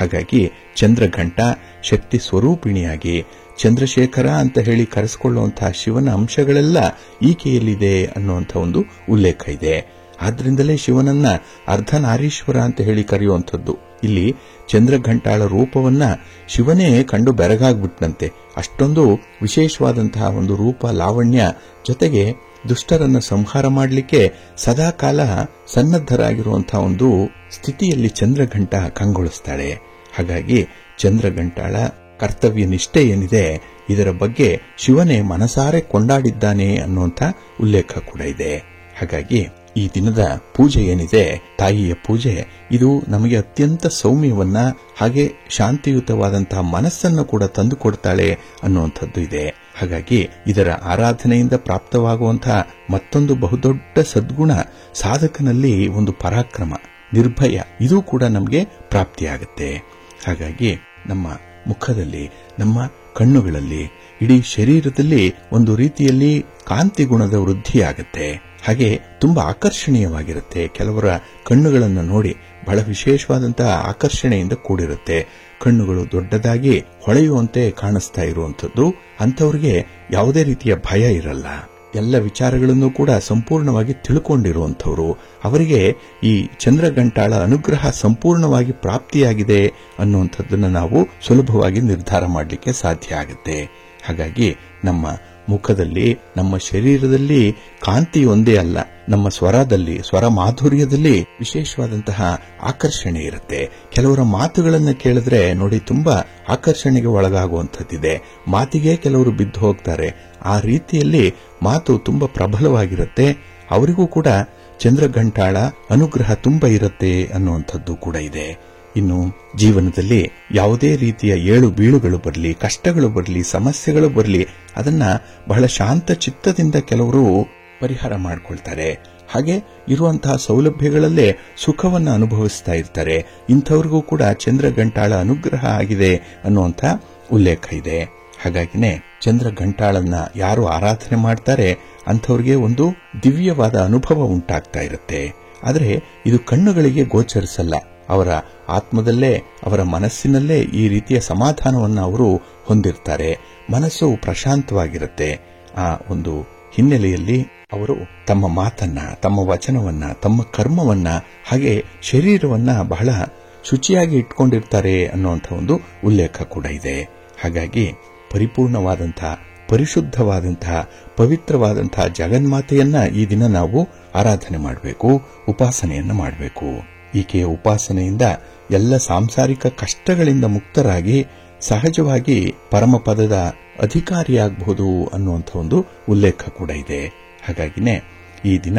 ಹಾಗಾಗಿ ಚಂದ್ರಘಂಟ ಶಕ್ತಿ ಸ್ವರೂಪಿಣಿಯಾಗಿ ಚಂದ್ರಶೇಖರ ಅಂತ ಹೇಳಿ ಕರೆಸಿಕೊಳ್ಳುವಂತಹ ಶಿವನ ಅಂಶಗಳೆಲ್ಲ ಈಕೆಯಲ್ಲಿದೆ ಅನ್ನುವಂಥ ಒಂದು ಉಲ್ಲೇಖ ಇದೆ. ಆದ್ರಿಂದಲೇ ಶಿವನನ್ನ ಅರ್ಧನಾರೀಶ್ವರ ಅಂತ ಹೇಳಿ ಕರೆಯುವಂಥದ್ದು. ಇಲ್ಲಿ ಚಂದ್ರಘಂಟಾಳ ರೂಪವನ್ನ ಶಿವನೇ ಕಂಡು ಬೆರಗಾಗ್ಬಿಟ್ನಂತೆ. ಅಷ್ಟೊಂದು ವಿಶೇಷವಾದಂತಹ ಒಂದು ರೂಪ, ಲಾವಣ್ಯ, ಜೊತೆಗೆ ದುಷ್ಟರನ್ನ ಸಂಹಾರ ಮಾಡಲಿಕ್ಕೆ ಸದಾಕಾಲ ಸನ್ನದ್ಧರಾಗಿರುವಂತಹ ಒಂದು ಸ್ಥಿತಿಯಲ್ಲಿ ಚಂದ್ರಘಂಟ ಕಂಗೊಳಿಸ್ತಾಳೆ. ಹಾಗಾಗಿ ಚಂದ್ರಘಂಟಾಳ ಕರ್ತವ್ಯ ನಿಷ್ಠೆ ಏನಿದೆ ಇದರ ಬಗ್ಗೆ ಶಿವನೇ ಮನಸಾರೆ ಕೊಂಡಾಡಿದ್ದಾನೆ ಅನ್ನುವಂಥ ಉಲ್ಲೇಖ ಕೂಡ ಇದೆ. ಹಾಗಾಗಿ ಈ ದಿನದ ಪೂಜೆ ಏನಿದೆ, ತಾಯಿಯ ಪೂಜೆ, ಇದು ನಮಗೆ ಅತ್ಯಂತ ಸೌಮ್ಯವನ್ನ ಹಾಗೆ ಶಾಂತಿಯುತವಾದಂತಹ ಮನಸ್ಸನ್ನು ಕೂಡ ತಂದುಕೊಡ್ತಾಳೆ ಅನ್ನುವಂಥದ್ದು ಇದೆ. ಹಾಗಾಗಿ ಇದರ ಆರಾಧನೆಯಿಂದ ಪ್ರಾಪ್ತವಾಗುವಂತಹ ಮತ್ತೊಂದು ಬಹುದೊಡ್ಡ ಸದ್ಗುಣ, ಸಾಧಕನಲ್ಲಿ ಒಂದು ಪರಾಕ್ರಮ, ನಿರ್ಭಯ, ಇದು ಕೂಡ ನಮಗೆ ಪ್ರಾಪ್ತಿಯಾಗುತ್ತೆ. ಹಾಗಾಗಿ ನಮ್ಮ ಮುಖದಲ್ಲಿ, ನಮ್ಮ ಕಣ್ಣುಗಳಲ್ಲಿ, ಇಡೀ ಶರೀರದಲ್ಲಿ ಒಂದು ರೀತಿಯಲ್ಲಿ ಕಾಂತಿ ಗುಣದ ವೃದ್ಧಿಯಾಗುತ್ತೆ. ಹಾಗೆ ತುಂಬಾ ಆಕರ್ಷಣೀಯವಾಗಿರುತ್ತೆ. ಕೆಲವರ ಕಣ್ಣುಗಳನ್ನು ನೋಡಿ ಬಹಳ ವಿಶೇಷವಾದಂತಹ ಆಕರ್ಷಣೆಯಿಂದ ಕೂಡಿರುತ್ತೆ. ಕಣ್ಣುಗಳು ದೊಡ್ಡದಾಗಿ ಹೊಳೆಯುವಂತೆ ಕಾಣಿಸ್ತಾ ಇರುವಂಥದ್ದು. ಅಂಥವ್ರಿಗೆ ಯಾವುದೇ ರೀತಿಯ ಭಯ ಇರಲ್ಲ. ಎಲ್ಲ ವಿಚಾರಗಳನ್ನು ಕೂಡ ಸಂಪೂರ್ಣವಾಗಿ ತಿಳ್ಕೊಂಡಿರುವಂಥವ್ರು. ಅವರಿಗೆ ಈ ಚಂದ್ರಘಂಟಾಳ ಅನುಗ್ರಹ ಸಂಪೂರ್ಣವಾಗಿ ಪ್ರಾಪ್ತಿಯಾಗಿದೆ ಅನ್ನುವಂಥದ್ದನ್ನು ನಾವು ಸುಲಭವಾಗಿ ನಿರ್ಧಾರ ಮಾಡಲಿಕ್ಕೆ ಸಾಧ್ಯ ಆಗುತ್ತೆ. ಹಾಗಾಗಿ ನಮ್ಮ ಮುಖದಲ್ಲಿ, ನಮ್ಮ ಶರೀರದಲ್ಲಿ ಕಾಂತಿ ಒಂದೇ ಅಲ್ಲ, ನಮ್ಮ ಸ್ವರದಲ್ಲಿ, ಸ್ವರ ಮಾಧುರ್ಯದಲ್ಲಿ ವಿಶೇಷವಾದಂತಹ ಆಕರ್ಷಣೆ ಇರುತ್ತೆ. ಕೆಲವರ ಮಾತುಗಳನ್ನು ಕೇಳಿದ್ರೆ ನೋಡಿ ತುಂಬಾ ಆಕರ್ಷಣೆಗೆ ಒಳಗಾಗುವಂಥದ್ದಿದೆ. ಮಾತಿಗೆ ಕೆಲವರು ಬಿದ್ದು ಹೋಗ್ತಾರೆ. ಆ ರೀತಿಯಲ್ಲಿ ಮಾತು ತುಂಬಾ ಪ್ರಬಲವಾಗಿರುತ್ತೆ. ಅವರಿಗೂ ಕೂಡ ಚಂದ್ರಘಂಟಾಳ ಅನುಗ್ರಹ ತುಂಬಾ ಇರುತ್ತೆ ಅನ್ನುವಂಥದ್ದು ಕೂಡ ಇದೆ. ಇನ್ನು ಜೀವನದಲ್ಲಿ ಯಾವುದೇ ರೀತಿಯ ಏಳು ಬೀಳುಗಳು ಬರಲಿ, ಕಷ್ಟಗಳು ಬರಲಿ, ಸಮಸ್ಯೆಗಳು ಬರಲಿ, ಅದನ್ನ ಬಹಳ ಶಾಂತ ಚಿತ್ತದಿಂದ ಕೆಲವರು ಪರಿಹಾರ ಮಾಡಿಕೊಳ್ತಾರೆ. ಹಾಗೆ ಇರುವಂತಹ ಸೌಲಭ್ಯಗಳಲ್ಲೇ ಸುಖವನ್ನು ಅನುಭವಿಸ್ತಾ ಇರ್ತಾರೆ. ಇಂಥವ್ರಿಗೂ ಕೂಡ ಚಂದ್ರಘಂಟಾಳ ಅನುಗ್ರಹ ಆಗಿದೆ ಅನ್ನುವಂಥ ಉಲ್ಲೇಖ ಇದೆ. ಹಾಗಾಗಿನೇ ಚಂದ್ರಘಂಟಾಳನ್ನ ಯಾರು ಆರಾಧನೆ ಮಾಡ್ತಾರೆ ಅಂಥವ್ರಿಗೆ ಒಂದು ದಿವ್ಯವಾದ ಅನುಭವ ಉಂಟಾಗ್ತಾ ಇರುತ್ತೆ. ಆದರೆ ಇದು ಕಣ್ಣುಗಳಿಗೆ ಗೋಚರಿಸಲ್ಲ. ಅವರ ಆತ್ಮದಲ್ಲೇ, ಅವರ ಮನಸ್ಸಿನಲ್ಲೇ ಈ ರೀತಿಯ ಸಮಾಧಾನವನ್ನು ಅವರು ಹೊಂದಿರ್ತಾರೆ. ಮನಸ್ಸು ಪ್ರಶಾಂತವಾಗಿರುತ್ತೆ. ಆ ಒಂದು ಹಿನ್ನೆಲೆಯಲ್ಲಿ ಅವರು ತಮ್ಮ ಮಾತನ್ನ, ತಮ್ಮ ವಚನವನ್ನ, ತಮ್ಮ ಕರ್ಮವನ್ನ, ಹಾಗೆ ಶರೀರವನ್ನ ಬಹಳ ಶುಚಿಯಾಗಿ ಇಟ್ಕೊಂಡಿರ್ತಾರೆ ಅನ್ನುವಂಥ ಒಂದು ಉಲ್ಲೇಖ ಕೂಡ ಇದೆ. ಹಾಗಾಗಿ ಪರಿಪೂರ್ಣವಾದಂತಹ, ಪರಿಶುದ್ಧವಾದಂತಹ, ಪವಿತ್ರವಾದಂತಹ ಜಗನ್ಮಾತೆಯನ್ನ ಈ ದಿನ ನಾವು ಆರಾಧನೆ ಮಾಡಬೇಕು, ಉಪಾಸನೆಯನ್ನ ಮಾಡಬೇಕು. ಈಕೆಯ ಉಪಾಸನೆಯಿಂದ ಎಲ್ಲ ಸಾಂಸಾರಿಕ ಕಷ್ಟಗಳಿಂದ ಮುಕ್ತರಾಗಿ ಸಹಜವಾಗಿ ಪರಮಪದದ ಅಧಿಕಾರಿಯಾಗಬಹುದು ಅನ್ನುವಂಥ ಒಂದು ಉಲ್ಲೇಖ ಕೂಡ ಇದೆ. ಹಾಗಾಗಿನೇ ಈ ದಿನ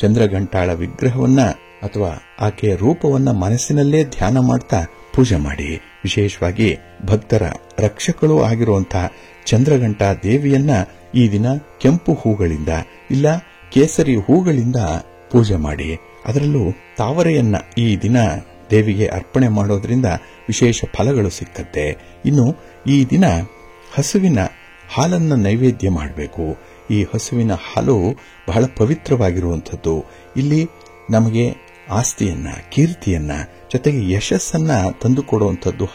ಚಂದ್ರಘಂಟಾಳ ವಿಗ್ರಹವನ್ನ ಅಥವಾ ಆಕೆಯ ರೂಪವನ್ನ ಮನಸ್ಸಿನಲ್ಲೇ ಧ್ಯಾನ ಮಾಡ್ತಾ ಪೂಜೆ ಮಾಡಿ. ವಿಶೇಷವಾಗಿ ಭಕ್ತರ ರಕ್ಷಕಳು ಆಗಿರುವಂತಹ ಚಂದ್ರಘಂಟಾ ದೇವಿಯನ್ನ ಈ ದಿನ ಕೆಂಪು ಹೂಗಳಿಂದ ಇಲ್ಲ ಕೇಸರಿ ಹೂಗಳಿಂದ ಪೂಜೆ ಮಾಡಿ. ಅದರಲ್ಲೂ ತಾವರೆಯನ್ನ ಈ ದಿನ ದೇವಿಗೆ ಅರ್ಪಣೆ ಮಾಡೋದ್ರಿಂದ ವಿಶೇಷ ಫಲಗಳು ಸಿಕ್ಕತ್ತೆ. ಇನ್ನು ಈ ದಿನ ಹಸುವಿನ ಹಾಲನ್ನು ನೈವೇದ್ಯ ಮಾಡಬೇಕು. ಈ ಹಸುವಿನ ಹಾಲು ಬಹಳ ಪವಿತ್ರವಾಗಿರುವಂಥದ್ದು. ಇಲ್ಲಿ ನಮಗೆ ಆಸ್ತಿಯನ್ನ, ಕೀರ್ತಿಯನ್ನ, ಜೊತೆಗೆ ಯಶಸ್ಸನ್ನ ತಂದುಕೊಡುವಂಥದ್ದು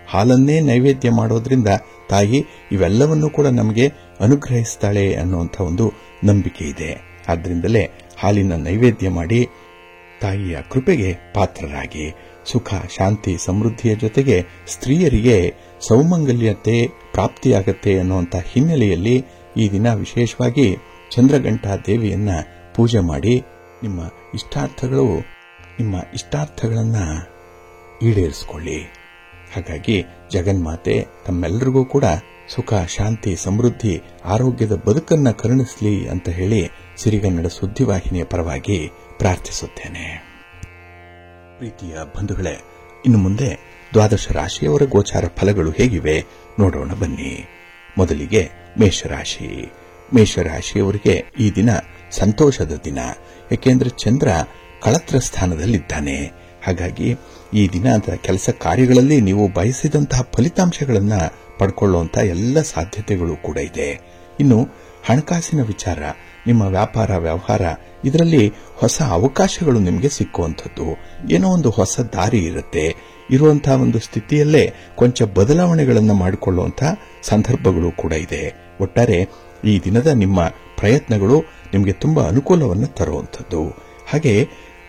ಹಾಲನ್ನೇ ನೈವೇದ್ಯ ಮಾಡೋದ್ರಿಂದ ತಾಯಿ ಇವೆಲ್ಲವನ್ನೂ ಕೂಡ ನಮಗೆ ಅನುಗ್ರಹಿಸ್ತಾಳೆ ಅನ್ನುವಂಥ ಒಂದು ನಂಬಿಕೆ ಇದೆ. ಆದ್ರಿಂದಲೇ ಹಾಲಿನ ನೈವೇದ್ಯ ಮಾಡಿ ತಾಯಿಯ ಕೃಪೆಗೆ ಪಾತ್ರರಾಗಿ ಸುಖ, ಶಾಂತಿ, ಸಮೃದ್ಧಿಯ ಜೊತೆಗೆ ಸ್ತ್ರೀಯರಿಗೆ ಸೌಮಂಗಲ್ಯತೆ ಪ್ರಾಪ್ತಿಯಾಗತ್ತೆ ಅನ್ನುವಂಥ ಹಿನ್ನೆಲೆಯಲ್ಲಿ ಈ ದಿನ ವಿಶೇಷವಾಗಿ ಚಂದ್ರಘಂಟಾ ದೇವಿಯನ್ನ ಪೂಜೆ ಮಾಡಿ ನಿಮ್ಮ ಇಷ್ಟಾರ್ಥಗಳನ್ನ ಈಡೇರಿಸಿಕೊಳ್ಳಿ. ಹಾಗಾಗಿ ಜಗನ್ಮಾತೆ ತಮ್ಮೆಲ್ಲರಿಗೂ ಕೂಡ ಸುಖ, ಶಾಂತಿ, ಸಮೃದ್ಧಿ, ಆರೋಗ್ಯದ ಬದುಕನ್ನ ಕರುಣಿಸಲಿ ಅಂತ ಹೇಳಿ ಸಿರಿಗನ್ನಡ ಸುದ್ದಿವಾಹಿನಿಯ ಪರವಾಗಿ ಪ್ರಾರ್ಥಿಸುತ್ತೇನೆ. ಪ್ರೀತಿಯ ಬಂಧುಗಳೇ, ಇನ್ನು ಮುಂದೆ ದ್ವಾದಶ ರಾಶಿಯವರ ಗೋಚಾರ ಫಲಗಳು ಹೇಗಿವೆ ನೋಡೋಣ ಬನ್ನಿ. ಮೊದಲಿಗೆ ಮೇಷರಾಶಿ. ಮೇಷರಾಶಿಯವರಿಗೆ ಈ ದಿನ ಸಂತೋಷದ ದಿನ. ಏಕೆಂದರೆ ಚಂದ್ರ ಕಳತ್ರ ಸ್ಥಾನದಲ್ಲಿದ್ದಾನೆ. ಹಾಗಾಗಿ ಈ ದಿನದ ಕೆಲಸ ಕಾರ್ಯಗಳಲ್ಲಿ ನೀವು ಬಯಸಿದಂತಹ ಫಲಿತಾಂಶಗಳನ್ನು ಪಡ್ಕೊಳ್ಳುವಂತಹ ಎಲ್ಲ ಸಾಧ್ಯತೆಗಳು ಕೂಡ ಇದೆ. ಇನ್ನು ಹಣಕಾಸಿನ ವಿಚಾರ, ನಿಮ್ಮ ವ್ಯಾಪಾರ ವ್ಯವಹಾರ ಇದರಲ್ಲಿ ಹೊಸ ಅವಕಾಶಗಳು ನಿಮಗೆ ಸಿಕ್ಕುವಂಥದ್ದು. ಏನೋ ಒಂದು ಹೊಸ ದಾರಿ ಇರುತ್ತೆ. ಇರುವಂತಹ ಒಂದು ಸ್ಥಿತಿಯಲ್ಲೇ ಕೊಂಚ ಬದಲಾವಣೆಗಳನ್ನು ಮಾಡಿಕೊಳ್ಳುವಂತಹ ಸಂದರ್ಭಗಳು ಕೂಡ ಇದೆ. ಒಟ್ಟಾರೆ ಈ ದಿನದ ನಿಮ್ಮ ಪ್ರಯತ್ನಗಳು ನಿಮಗೆ ತುಂಬಾ ಅನುಕೂಲವನ್ನು ತರುವಂಥದ್ದು. ಹಾಗೆ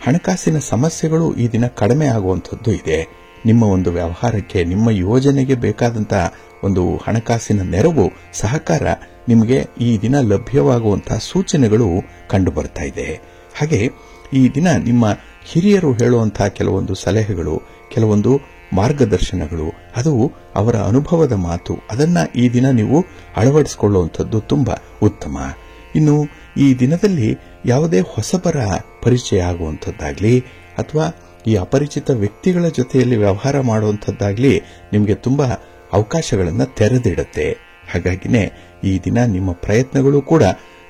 ಹಣಕಾಸಿನ ಸಮಸ್ಯೆಗಳು ಈ ದಿನ ಕಡಿಮೆ ಆಗುವಂಥದ್ದು ಇದೆ. ನಿಮ್ಮ ಒಂದು ವ್ಯವಹಾರಕ್ಕೆ, ನಿಮ್ಮ ಯೋಜನೆಗೆ ಬೇಕಾದಂತಹ ಒಂದು ಹಣಕಾಸಿನ ನೆರವು, ಸಹಕಾರ ನಿಮಗೆ ಈ ದಿನ ಲಭ್ಯವಾಗುವಂತಹ ಸೂಚನೆಗಳು ಕಂಡುಬರ್ತಾ ಇದೆ. ಹಾಗೆ ಈ ದಿನ ನಿಮ್ಮ ಹಿರಿಯರು ಹೇಳುವಂತಹ ಕೆಲವೊಂದು ಸಲಹೆಗಳು, ಕೆಲವೊಂದು ಮಾರ್ಗದರ್ಶನಗಳು, ಅದು ಅವರ ಅನುಭವದ ಮಾತು, ಅದನ್ನ ಈ ದಿನ ನೀವು ಅಳವಡಿಸಿಕೊಳ್ಳುವಂಥದ್ದು ತುಂಬಾ ಉತ್ತಮ. ಇನ್ನು ಈ ದಿನದಲ್ಲಿ ಯಾವುದೇ ಹೊಸಬರ ಪರಿಚಯ ಆಗುವಂಥದ್ದಾಗ್ಲಿ ಅಥವಾ ಈ ಅಪರಿಚಿತ ವ್ಯಕ್ತಿಗಳ ಜೊತೆಯಲ್ಲಿ ವ್ಯವಹಾರ ಮಾಡುವಂಥದ್ದಾಗ್ಲಿ ನಿಮಗೆ ತುಂಬಾ ಅವಕಾಶಗಳನ್ನು ತೆರೆದಿಡುತ್ತೆ. ಹಾಗಾಗಿನೇ ಈ ದಿನ ನಿಮ್ಮ ಪ್ರಯತ್ನಗಳು ಕೂಡ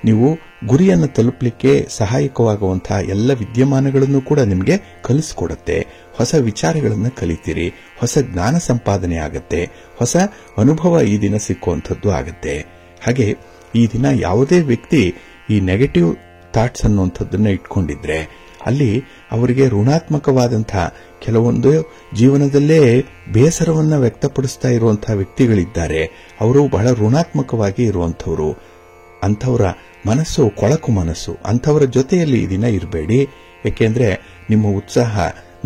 ನೀವು ಗುರಿಯನ್ನು ತಲುಪಲಿಕ್ಕೆ ಸಹಾಯಕವಾಗುವಂತಹ ಎಲ್ಲ ವಿದ್ಯಮಾನಗಳನ್ನು ಕೂಡ ನಿಮಗೆ ಕಲಿಸಿಕೊಡುತ್ತೆ. ಹೊಸ ವಿಚಾರಗಳನ್ನು ಕಲಿತೀರಿ, ಹೊಸ ಜ್ಞಾನ ಸಂಪಾದನೆ ಆಗತ್ತೆ, ಹೊಸ ಅನುಭವ ಈ ದಿನ ಸಿಕ್ಕುವಂಥದ್ದು ಆಗತ್ತೆ. ಹಾಗೆ ಈ ದಿನ ಯಾವುದೇ ವ್ಯಕ್ತಿ ಈ ನೆಗೆಟಿವ್ ಥಾಟ್ಸ್ ಅನ್ನುವಂಥದ್ದನ್ನ ಇಟ್ಕೊಂಡಿದ್ರೆ ಅಲ್ಲಿ ಅವರಿಗೆ ಋಣಾತ್ಮಕವಾದಂತಹ ಕೆಲವೊಂದು ಜೀವನದಲ್ಲೇ ಬೇಸರವನ್ನ ವ್ಯಕ್ತಪಡಿಸ್ತಾ ಇರುವಂತಹ ವ್ಯಕ್ತಿಗಳಿದ್ದಾರೆ. ಅವರು ಬಹಳ ಋಣಾತ್ಮಕವಾಗಿ ಇರುವಂಥವರು. ಅಂಥವರ ಮನಸ್ಸು ಕೊಳಕು ಮನಸ್ಸು. ಅಂಥವರ ಜೊತೆಯಲ್ಲಿ ಈ ದಿನ ಇರಬೇಡಿ. ಯಾಕೆಂದ್ರೆ ನಿಮ್ಮ ಉತ್ಸಾಹ,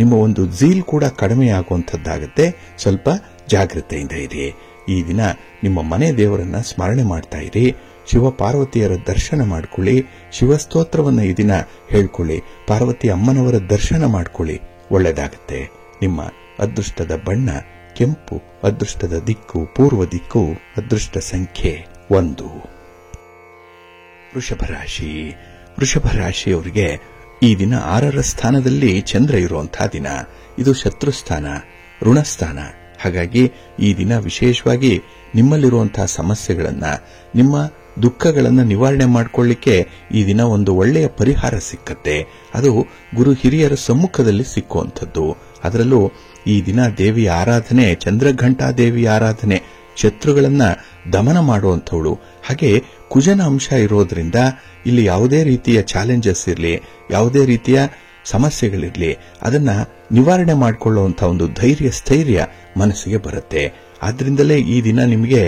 ನಿಮ್ಮ ಒಂದು ಝೀಲ್ ಕೂಡ ಕಡಿಮೆಯಾಗುವಂಥದ್ದಾಗುತ್ತೆ. ಸ್ವಲ್ಪ ಜಾಗೃತೆಯಿಂದ ಇರಿ. ಈ ದಿನ ನಿಮ್ಮ ಮನೆ ದೇವರನ್ನ ಸ್ಮರಣೆ ಮಾಡ್ತಾ ಇರಿ. ಶಿವ ಪಾರ್ವತಿಯರ ದರ್ಶನ ಮಾಡಿಕೊಳ್ಳಿ. ಶಿವಸ್ತೋತ್ರವನ್ನು ಈ ದಿನ ಹೇಳ್ಕೊಳ್ಳಿ. ಪಾರ್ವತಿ ಅಮ್ಮನವರ ದರ್ಶನ ಮಾಡಿಕೊಳ್ಳಿ. ಒಳ್ಳೆಯದಾಗುತ್ತೆ. ನಿಮ್ಮ ಅದೃಷ್ಟದ ಬಣ್ಣ ಕೆಂಪು, ಅದೃಷ್ಟದ ದಿಕ್ಕು ಪೂರ್ವ ದಿಕ್ಕು, ಅದೃಷ್ಟ ಸಂಖ್ಯೆ 1. ವೃಷಭರಾಶಿ. ವೃಷಭರಾಶಿಯವರಿಗೆ ಈ ದಿನ 6ರ ಸ್ಥಾನದಲ್ಲಿ ಚಂದ್ರ ಇರುವಂತಹ ದಿನ. ಇದು ಶತ್ರುಸ್ಥಾನ, ಋಣಸ್ಥಾನ. ಹಾಗಾಗಿ ಈ ದಿನ ವಿಶೇಷವಾಗಿ ನಿಮ್ಮಲ್ಲಿರುವಂತಹ ಸಮಸ್ಯೆಗಳನ್ನ, ನಿಮ್ಮ ದುಃಖಗಳನ್ನು ನಿವಾರಣೆ ಮಾಡಿಕೊಳ್ಳಿಕ್ಕೆ ಈ ದಿನ ಒಂದು ಒಳ್ಳೆಯ ಪರಿಹಾರ ಸಿಕ್ಕತ್ತೆ. ಅದು ಗುರು ಹಿರಿಯರ ಸಮ್ಮುಖದಲ್ಲಿ ಸಿಕ್ಕುವಂಥದ್ದು. ಅದರಲ್ಲೂ ಈ ದಿನ ದೇವಿಯ ಆರಾಧನೆ, ಚಂದ್ರಘಂಟಾ ದೇವಿಯ ಆರಾಧನೆ, ಶತ್ರುಗಳನ್ನ ದಮನ ಮಾಡುವಂಥವಳು. ಹಾಗೆ ಕುಜನ ಅಂಶ ಇರೋದ್ರಿಂದ ಇಲ್ಲಿ ಯಾವುದೇ ರೀತಿಯ ಚಾಲೆಂಜಸ್ ಇರಲಿ, ಯಾವುದೇ ರೀತಿಯ ಸಮಸ್ಯೆಗಳಿರಲಿ, ಅದನ್ನ ನಿವಾರಣೆ ಮಾಡಿಕೊಳ್ಳುವಂತಹ ಒಂದು ಧೈರ್ಯ, ಸ್ಥೈರ್ಯ ಮನಸ್ಸಿಗೆ ಬರುತ್ತೆ. ಆದ್ರಿಂದಲೇ ಈ ದಿನ ನಿಮಗೆ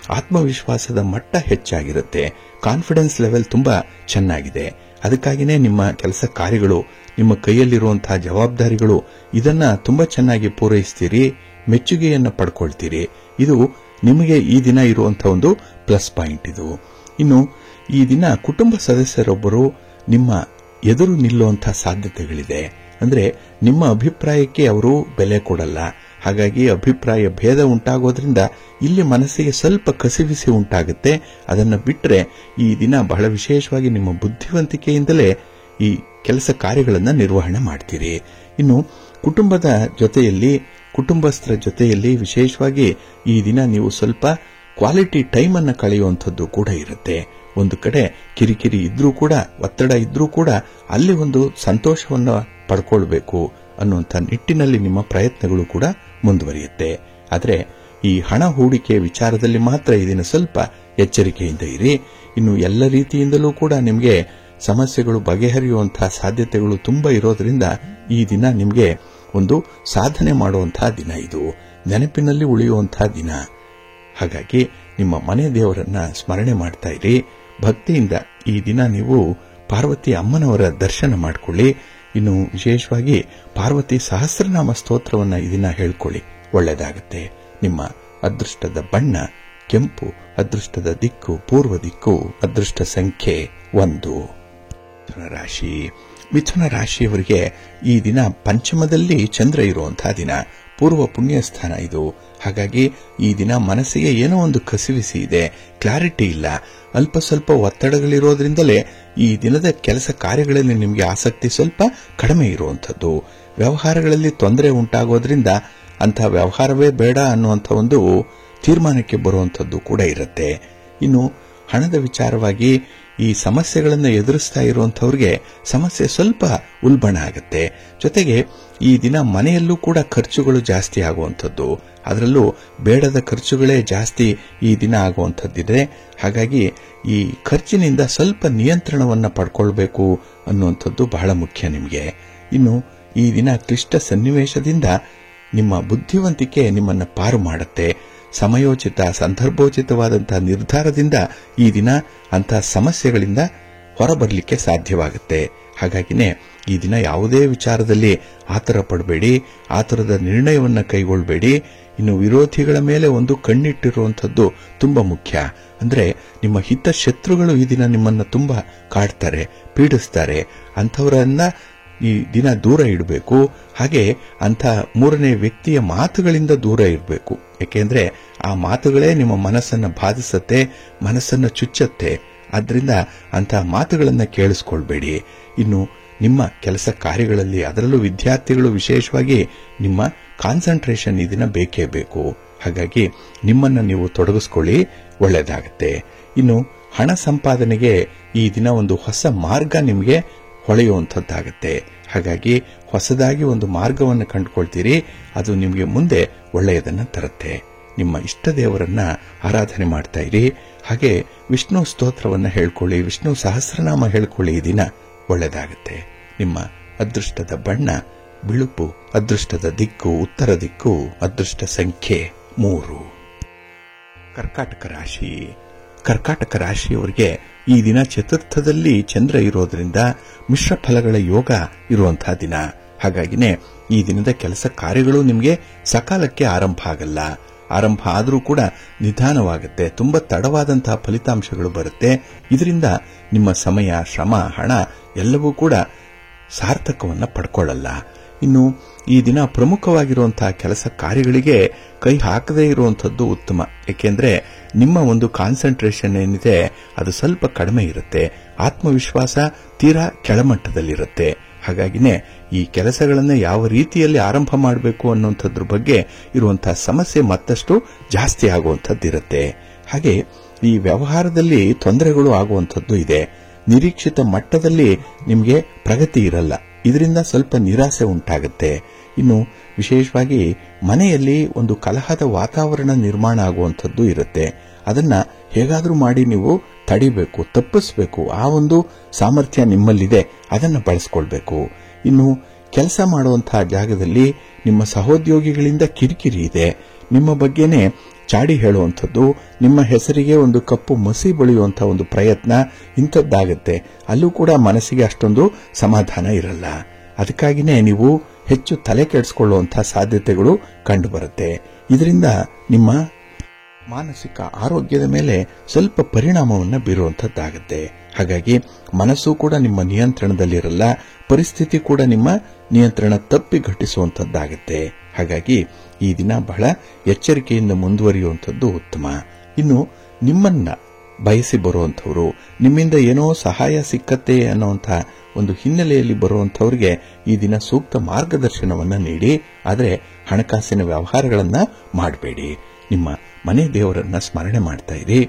ಆತ್ಮವಿಶ್ವಾಸದ ಮಟ್ಟ ಹೆಚ್ಚಾಗಿರುತ್ತೆ. ಕಾನ್ಫಿಡೆನ್ಸ್ ಲೆವೆಲ್ ತುಂಬಾ ಚೆನ್ನಾಗಿದೆ. ಅದಕ್ಕಾಗಿಯೇ ನಿಮ್ಮ ಕೆಲಸ ಕಾರ್ಯಗಳು, ನಿಮ್ಮ ಕೈಯಲ್ಲಿರುವಂತಹ ಜವಾಬ್ದಾರಿಗಳು ಇದನ್ನ ತುಂಬಾ ಚೆನ್ನಾಗಿ ಪೂರೈಸ್ತೀರಿ, ಮೆಚ್ಚುಗೆಯನ್ನು ಪಡ್ಕೊಳ್ತೀರಿ. ಇದು ನಿಮಗೆ ಈ ದಿನ ಇರುವಂತಹ ಒಂದು ಪ್ಲಸ್ ಪಾಯಿಂಟ್ ಇದು. ಇನ್ನು ಈ ದಿನ ಕುಟುಂಬ ಸದಸ್ಯರೊಬ್ಬರು ನಿಮ್ಮ ಎದುರು ನಿಲ್ಲುವಂತಹ ಸಾಧ್ಯತೆಗಳಿದೆ. ಅಂದ್ರೆ ನಿಮ್ಮ ಅಭಿಪ್ರಾಯಕ್ಕೆ ಅವರು ಬೆಲೆ ಕೊಡಲ್ಲ. ಹಾಗಾಗಿ ಅಭಿಪ್ರಾಯ ಭೇದ ಉಂಟಾಗೋದ್ರಿಂದ ಇಲ್ಲಿ ಮನಸ್ಸಿಗೆ ಸ್ವಲ್ಪ ಕಸಿವಿಸಿ ಉಂಟಾಗುತ್ತೆ. ಅದನ್ನು ಬಿಟ್ಟರೆ ಈ ದಿನ ಬಹಳ ವಿಶೇಷವಾಗಿ ನಿಮ್ಮ ಬುದ್ಧಿವಂತಿಕೆಯಿಂದಲೇ ಈ ಕೆಲಸ ಕಾರ್ಯಗಳನ್ನು ನಿರ್ವಹಣೆ ಮಾಡ್ತೀರಿ. ಇನ್ನು ಕುಟುಂಬದ ಜೊತೆಯಲ್ಲಿ, ಕುಟುಂಬಸ್ಥರ ಜೊತೆಯಲ್ಲಿ ವಿಶೇಷವಾಗಿ ಈ ದಿನ ನೀವು ಸ್ವಲ್ಪ ಕ್ವಾಲಿಟಿ ಟೈಮ್ ಅನ್ನು ಕಳೆಯುವಂಥದ್ದು ಕೂಡ ಇರುತ್ತೆ. ಒಂದು ಕಡೆ ಕಿರಿಕಿರಿ ಇದ್ರೂ ಕೂಡ, ಒತ್ತಡ ಇದ್ರೂ ಕೂಡ ಅಲ್ಲಿ ಒಂದು ಸಂತೋಷವನ್ನು ಪಡ್ಕೊಳ್ಬೇಕು ಅನ್ನುವಂಥ ನಿಟ್ಟಿನಲ್ಲಿ ನಿಮ್ಮ ಪ್ರಯತ್ನಗಳು ಕೂಡ ಮುಂದುವರಿಯುತ್ತೆ. ಆದರೆ ಈ ಹಣ ಹೂಡಿಕೆ ವಿಚಾರದಲ್ಲಿ ಮಾತ್ರ ಈ ದಿನ ಸ್ವಲ್ಪ ಎಚ್ಚರಿಕೆಯಿಂದ ಇರಿ. ಇನ್ನು ಎಲ್ಲ ರೀತಿಯಿಂದಲೂ ಕೂಡ ನಿಮಗೆ ಸಮಸ್ಯೆಗಳು ಬಗೆಹರಿಯುವಂತಹ ಸಾಧ್ಯತೆಗಳು ತುಂಬಾ ಇರೋದ್ರಿಂದ ಈ ದಿನ ನಿಮಗೆ ಒಂದು ಸಾಧನೆ ಮಾಡುವಂತಹ ದಿನ, ಇದು ನೆನಪಿನಲ್ಲಿ ಉಳಿಯುವಂತಹ ದಿನ. ಹಾಗಾಗಿ ನಿಮ್ಮ ಮನೆ ದೇವರನ್ನ ಸ್ಮರಣೆ ಮಾಡ್ತಾ ಇರಿ. ಭಕ್ತಿಯಿಂದ ಈ ದಿನ ನೀವು ಪಾರ್ವತಿ ಅಮ್ಮನವರ ದರ್ಶನ ಮಾಡಿಕೊಳ್ಳಿ. ಇನ್ನು ವಿಶೇಷವಾಗಿ ಪಾರ್ವತಿ ಸಹಸ್ರನಾಮ ಸ್ತೋತ್ರವನ್ನ ಈ ದಿನ ಹೇಳ್ಕೊಳ್ಳಿ, ಒಳ್ಳೆಯದಾಗುತ್ತೆ. ನಿಮ್ಮ ಅದೃಷ್ಟದ ಬಣ್ಣ ಕೆಂಪು, ಅದೃಷ್ಟದ ದಿಕ್ಕು ಪೂರ್ವ ದಿಕ್ಕು, ಅದೃಷ್ಟ ಸಂಖ್ಯೆ 1. ಮಿಥುನ ರಾಶಿಯವರಿಗೆ ಈ ದಿನ ಪಂಚಮದಲ್ಲಿ ಚಂದ್ರ ಇರುವಂತಹ ದಿನ, ಪೂರ್ವ ಪುಣ್ಯ ಸ್ಥಾನ ಇದು. ಹಾಗಾಗಿ ಈ ದಿನ ಮನಸ್ಸಿಗೆ ಏನೋ ಒಂದು ಕಸಿವಿಸಿ ಇದೆ, ಕ್ಲಾರಿಟಿ ಇಲ್ಲ, ಅಲ್ಪ ಸ್ವಲ್ಪ ಒತ್ತಡಗಳಿರೋದ್ರಿಂದಲೇ ಈ ದಿನದ ಕೆಲಸ ಕಾರ್ಯಗಳಲ್ಲಿ ನಿಮಗೆ ಆಸಕ್ತಿ ಸ್ವಲ್ಪ ಕಡಿಮೆ ಇರುವಂಥದ್ದು. ವ್ಯವಹಾರಗಳಲ್ಲಿ ತೊಂದರೆ ಉಂಟಾಗೋದ್ರಿಂದ ಅಂಥ ವ್ಯವಹಾರವೇ ಬೇಡ ಅನ್ನುವಂಥ ಒಂದು ತೀರ್ಮಾನಕ್ಕೆ ಬರುವಂಥದ್ದು ಕೂಡ ಇರುತ್ತೆ. ಇನ್ನು ಹಣದ ವಿಚಾರವಾಗಿ ಈ ಸಮಸ್ಯೆಗಳನ್ನು ಎದುರಿಸ್ತಾ ಇರುವಂತಹವ್ರಿಗೆ ಸಮಸ್ಯೆ ಸ್ವಲ್ಪ ಉಲ್ಬಣ ಆಗುತ್ತೆ. ಜೊತೆಗೆ ಈ ದಿನ ಮನೆಯಲ್ಲೂ ಕೂಡ ಖರ್ಚುಗಳು ಜಾಸ್ತಿ ಆಗುವಂಥದ್ದು, ಅದರಲ್ಲೂ ಬೇಡದ ಖರ್ಚುಗಳೇ ಜಾಸ್ತಿ ಈ ದಿನ ಆಗುವಂಥದ್ದಿದೆ. ಹಾಗಾಗಿ ಈ ಖರ್ಚಿನಿಂದ ಸ್ವಲ್ಪ ನಿಯಂತ್ರಣವನ್ನು ಪಡ್ಕೊಳ್ಬೇಕು ಅನ್ನುವಂಥದ್ದು ಬಹಳ ಮುಖ್ಯ ನಿಮಗೆ. ಇನ್ನು ಈ ದಿನ ಕ್ಲಿಷ್ಟ ಸನ್ನಿವೇಶದಿಂದ ನಿಮ್ಮ ಬುದ್ಧಿವಂತಿಕೆ ನಿಮ್ಮನ್ನು ಪಾರು ಮಾಡುತ್ತೆ. ಸಮಯೋಚಿತ, ಸಂದರ್ಭೋಚಿತವಾದಂತಹ ನಿರ್ಧಾರದಿಂದ ಈ ದಿನ ಅಂತಹ ಸಮಸ್ಯೆಗಳಿಂದ ಹೊರಬರಲಿಕ್ಕೆ ಸಾಧ್ಯವಾಗುತ್ತೆ. ಹಾಗಾಗಿನೇ ಈ ದಿನ ಯಾವುದೇ ವಿಚಾರದಲ್ಲಿ ಆತರ ಪಡಬೇಡಿ, ಆತರದ ನಿರ್ಣಯವನ್ನು ಕೈಗೊಳ್ಳಬೇಡಿ. ಇನ್ನು ವಿರೋಧಿಗಳ ಮೇಲೆ ಒಂದು ಕಣ್ಣಿಟ್ಟಿರುವಂಥದ್ದು ತುಂಬಾ ಮುಖ್ಯ. ಅಂದ್ರೆ ನಿಮ್ಮ ಹಿತಶತ್ರುಗಳು ಈ ದಿನ ನಿಮ್ಮನ್ನು ತುಂಬಾ ಕಾಡ್ತಾರೆ, ಪೀಡಿಸ್ತಾರೆ. ಅಂಥವರನ್ನ ಈ ದಿನ ದೂರ ಇಡಬೇಕು. ಹಾಗೆ ಅಂಥ ಮೂರನೇ ವ್ಯಕ್ತಿಯ ಮಾತುಗಳಿಂದ ದೂರ ಇರಬೇಕು. ಯಾಕೆಂದ್ರೆ ಆ ಮಾತುಗಳೇ ನಿಮ್ಮ ಮನಸ್ಸನ್ನು ಬಾಧಿಸುತ್ತೆ, ಮನಸ್ಸನ್ನು ಚುಚ್ಚತ್ತೆ. ಆದ್ರಿಂದ ಅಂಥ ಮಾತುಗಳನ್ನು ಕೇಳಿಸ್ಕೊಳ್ಬೇಡಿ. ಇನ್ನು ನಿಮ್ಮ ಕೆಲಸ ಕಾರ್ಯಗಳಲ್ಲಿ, ಅದರಲ್ಲೂ ವಿದ್ಯಾರ್ಥಿಗಳು ವಿಶೇಷವಾಗಿ ನಿಮ್ಮ ಕಾನ್ಸಂಟ್ರೇಷನ್ ಈ ದಿನ ಬೇಕೇ ಬೇಕು. ಹಾಗಾಗಿ ನಿಮ್ಮನ್ನು ನೀವು ತೊಡಗಿಸ್ಕೊಳ್ಳಿ, ಒಳ್ಳೆಯದಾಗುತ್ತೆ. ಇನ್ನು ಹಣ ಸಂಪಾದನೆಗೆ ಈ ದಿನ ಒಂದು ಹೊಸ ಮಾರ್ಗ ನಿಮಗೆ ಹೊಳೆಯುವಂಥದ್ದಾಗುತ್ತೆ. ಹಾಗಾಗಿ ಹೊಸದಾಗಿ ಒಂದು ಮಾರ್ಗವನ್ನು ಕಂಡುಕೊಳ್ತೀರಿ, ಅದು ನಿಮಗೆ ಮುಂದೆ ಒಳ್ಳೆಯದನ್ನು ತರುತ್ತೆ. ನಿಮ್ಮ ಇಷ್ಟ ದೇವರನ್ನ ಆರಾಧನೆ ಮಾಡ್ತಾ ಇರಿ. ಹಾಗೆ ವಿಷ್ಣು ಸ್ತೋತ್ರವನ್ನು ಹೇಳ್ಕೊಳ್ಳಿ, ವಿಷ್ಣು ಸಹಸ್ರನಾಮ ಹೇಳ್ಕೊಳ್ಳಿ. ಈ ದಿನ ಒಳ್ಳೆಯದಾಗುತ್ತೆ. ನಿಮ್ಮ ಅದೃಷ್ಟದ ಬಣ್ಣ ಬಿಳುಪು, ಅದೃಷ್ಟದ ದಿಕ್ಕು ಉತ್ತರ ದಿಕ್ಕು, ಅದೃಷ್ಟ ಸಂಖ್ಯೆ 3. ಕರ್ಕಾಟಕ ರಾಶಿಯವರಿಗೆ ಈ ದಿನ ಚತುರ್ಥದಲ್ಲಿ ಚಂದ್ರ ಇರೋದ್ರಿಂದ ಮಿಶ್ರ ಫಲಗಳ ಯೋಗ ಇರುವಂತಹ ದಿನ. ಹಾಗಾಗಿನೇ ಈ ದಿನದ ಕೆಲಸ ಕಾರ್ಯಗಳು ನಿಮಗೆ ಸಕಾಲಕ್ಕೆ ಆರಂಭ ಆಗಲ್ಲ. ಆರಂಭ ಆದರೂ ಕೂಡ ನಿಧಾನವಾಗುತ್ತೆ, ತುಂಬಾ ತಡವಾದಂತಹ ಫಲಿತಾಂಶಗಳು ಬರುತ್ತೆ. ಇದರಿಂದ ನಿಮ್ಮ ಸಮಯ, ಶ್ರಮ, ಹಣ ಎಲ್ಲವೂ ಕೂಡ ಸಾರ್ಥಕವನ್ನ ಪಡ್ಕೊಳ್ಳಲ್ಲ. ಇನ್ನು ಈ ದಿನ ಪ್ರಮುಖವಾಗಿರುವಂತಹ ಕೆಲಸ ಕಾರ್ಯಗಳಿಗೆ ಕೈ ಹಾಕದೇ ಇರುವಂಥದ್ದು ಉತ್ತಮ. ಏಕೆಂದ್ರೆ ನಿಮ್ಮ ಒಂದು ಕಾನ್ಸಂಟ್ರೇಷನ್ ಏನಿದೆ ಅದು ಸ್ವಲ್ಪ ಕಡಿಮೆ ಇರುತ್ತೆ, ಆತ್ಮವಿಶ್ವಾಸ ತೀರಾ ಕೆಳಮಟ್ಟದಲ್ಲಿರುತ್ತೆ. ಹಾಗಾಗಿನೇ ಈ ಕೆಲಸಗಳನ್ನು ಯಾವ ರೀತಿಯಲ್ಲಿ ಆರಂಭ ಮಾಡಬೇಕು ಅನ್ನುವಂಥದ್ರ ಬಗ್ಗೆ ಇರುವಂತಹ ಸಮಸ್ಯೆ ಮತ್ತಷ್ಟು ಜಾಸ್ತಿ ಆಗುವಂಥದ್ದಿರುತ್ತೆ. ಹಾಗೆ ಈ ವ್ಯವಹಾರದಲ್ಲಿ ತೊಂದರೆಗಳು ಆಗುವಂಥದ್ದು ಇದೆ. ನಿರೀಕ್ಷಿತ ಮಟ್ಟದಲ್ಲಿ ನಿಮಗೆ ಪ್ರಗತಿ ಇರಲ್ಲ, ಇದರಿಂದ ಸ್ವಲ್ಪ ನಿರಾಸೆ ಉಂಟಾಗುತ್ತೆ. ಇನ್ನು ವಿಶೇಷವಾಗಿ ಮನೆಯಲ್ಲಿ ಒಂದು ಕಲಹದ ವಾತಾವರಣ ನಿರ್ಮಾಣ ಆಗುವಂಥದ್ದು ಇರುತ್ತೆ. ಅದನ್ನ ಹೇಗಾದರೂ ಮಾಡಿ ನೀವು ತಡಿಬೇಕು, ತಪ್ಪಿಸಬೇಕು. ಆ ಒಂದು ಸಾಮರ್ಥ್ಯ ನಿಮ್ಮಲ್ಲಿದೆ, ಅದನ್ನು ಬಳಸ್ಕೊಳ್ಬೇಕು. ಇನ್ನು ಕೆಲಸ ಮಾಡುವಂತಹ ಜಾಗದಲ್ಲಿ ನಿಮ್ಮ ಸಹೋದ್ಯೋಗಿಗಳಿಂದ ಕಿರಿಕಿರಿ ಇದೆ, ನಿಮ್ಮ ಬಗ್ಗೆನೇ ಚಾಡಿ ಹೇಳುವಂಥದ್ದು, ನಿಮ್ಮ ಹೆಸರಿಗೆ ಒಂದು ಕಪ್ಪು ಮಸಿ ಬಳಿಯುವಂತಹ ಒಂದು ಪ್ರಯತ್ನ ಇಂಥದ್ದಾಗುತ್ತೆ. ಅಲ್ಲೂ ಕೂಡ ಮನಸ್ಸಿಗೆ ಅಷ್ಟೊಂದು ಸಮಾಧಾನ ಇರಲ್ಲ. ಅದಕ್ಕಾಗಿನೇ ನೀವು ಹೆಚ್ಚು ತಲೆ ಕೆಡಿಸಿಕೊಳ್ಳುವಂತಹ ಸಾಧ್ಯತೆಗಳು ಕಂಡುಬರುತ್ತೆ. ಇದರಿಂದ ನಿಮ್ಮ ಮಾನಸಿಕ ಆರೋಗ್ಯದ ಮೇಲೆ ಸ್ವಲ್ಪ ಪರಿಣಾಮವನ್ನು ಬೀರುವಂತದ್ದಾಗುತ್ತೆ. ಹಾಗಾಗಿ ಮನಸ್ಸು ಕೂಡ ನಿಮ್ಮ ನಿಯಂತ್ರಣದಲ್ಲಿರಲ್ಲ, ಪರಿಸ್ಥಿತಿ ಕೂಡ ನಿಮ್ಮ ನಿಯಂತ್ರಣ ತಪ್ಪಿ ಘಟಿಸುವಂತದ್ದಾಗುತ್ತೆ. ಹಾಗಾಗಿ ಈ ದಿನ ಬಹಳ ಎಚ್ಚರಿಕೆಯಿಂದ ಮುಂದುವರಿಯುವಂಥದ್ದು ಉತ್ತಮ. ಇನ್ನು ನಿಮ್ಮನ್ನ ಬಯಸಿ ಬರುವಂಥವ್ರು, ನಿಮ್ಮಿಂದ ಏನೋ ಸಹಾಯ ಸಿಕ್ಕತ್ತೆ ಅನ್ನುವಂಥ ಒಂದು ಹಿನ್ನೆಲೆಯಲ್ಲಿ ಬರುವಂಥವ್ರಿಗೆ ಈ ದಿನ ಸೂಕ್ತ ಮಾರ್ಗದರ್ಶನವನ್ನ ನೀಡಿ. ಆದರೆ ಹಣಕಾಸಿನ ವ್ಯವಹಾರಗಳನ್ನ ಮಾಡಬೇಡಿ. ನಿಮ್ಮ ಮನೆ ದೇವರನ್ನ ಸ್ಮರಣೆ ಮಾಡ್ತಾ ಇರಿ.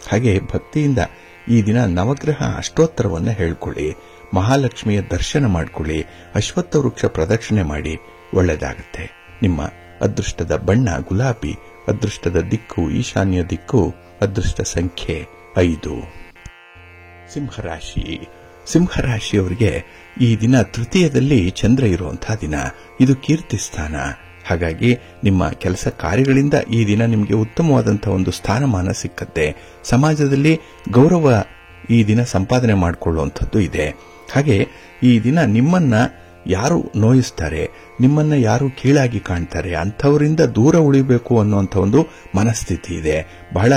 ಹಾಗೆ ಭಕ್ತಿಯಿಂದ ಈ ದಿನ ನವಗ್ರಹ ಅಷ್ಟೋತ್ತರವನ್ನ ಹೇಳ್ಕೊಳ್ಳಿ. ಮಹಾಲಕ್ಷ್ಮಿಯ ದರ್ಶನ ಮಾಡಿಕೊಳ್ಳಿ. ಅಶ್ವತ್ಥ ವೃಕ್ಷ ಪ್ರದಕ್ಷಿಣೆ ಮಾಡಿ. ಒಳ್ಳೆಯದಾಗುತ್ತೆ. ನಿಮ್ಮ ಅದೃಷ್ಟದ ಬಣ್ಣ ಗುಲಾಬಿ, ಅದೃಷ್ಟದ ದಿಕ್ಕು ಈಶಾನ್ಯ ದಿಕ್ಕು, ಅದೃಷ್ಟ ಸಂಖ್ಯೆ 5. ಸಿಂಹರಾಶಿ. ಸಿಂಹರಾಶಿಯವರಿಗೆ ಈ ದಿನ ತೃತೀಯದಲ್ಲಿ ಚಂದ್ರ ಇರುವಂತಹ ದಿನ. ಇದು ಕೀರ್ತಿ ಸ್ಥಾನ. ಹಾಗಾಗಿ ನಿಮ್ಮ ಕೆಲಸ ಕಾರ್ಯಗಳಿಂದ ಈ ದಿನ ನಿಮಗೆ ಉತ್ತಮವಾದಂತಹ ಒಂದು ಸ್ಥಾನಮಾನ ಸಿಕ್ಕತ್ತೆ. ಸಮಾಜದಲ್ಲಿ ಗೌರವ ಈ ದಿನ ಸಂಪಾದನೆ ಮಾಡಿಕೊಳ್ಳುವಂಥದ್ದು ಇದೆ. ಹಾಗೆ ಈ ದಿನ ನಿಮ್ಮನ್ನ ಯಾರು ನೋಯಿಸ್ತಾರೆ, ನಿಮ್ಮನ್ನ ಯಾರು ಕೀಳಾಗಿ ಕಾಣ್ತಾರೆ, ಅಂಥವರಿಂದ ದೂರ ಉಳಿಬೇಕು ಅನ್ನುವಂಥ ಒಂದು ಮನಸ್ಥಿತಿ ಇದೆ. ಬಹಳ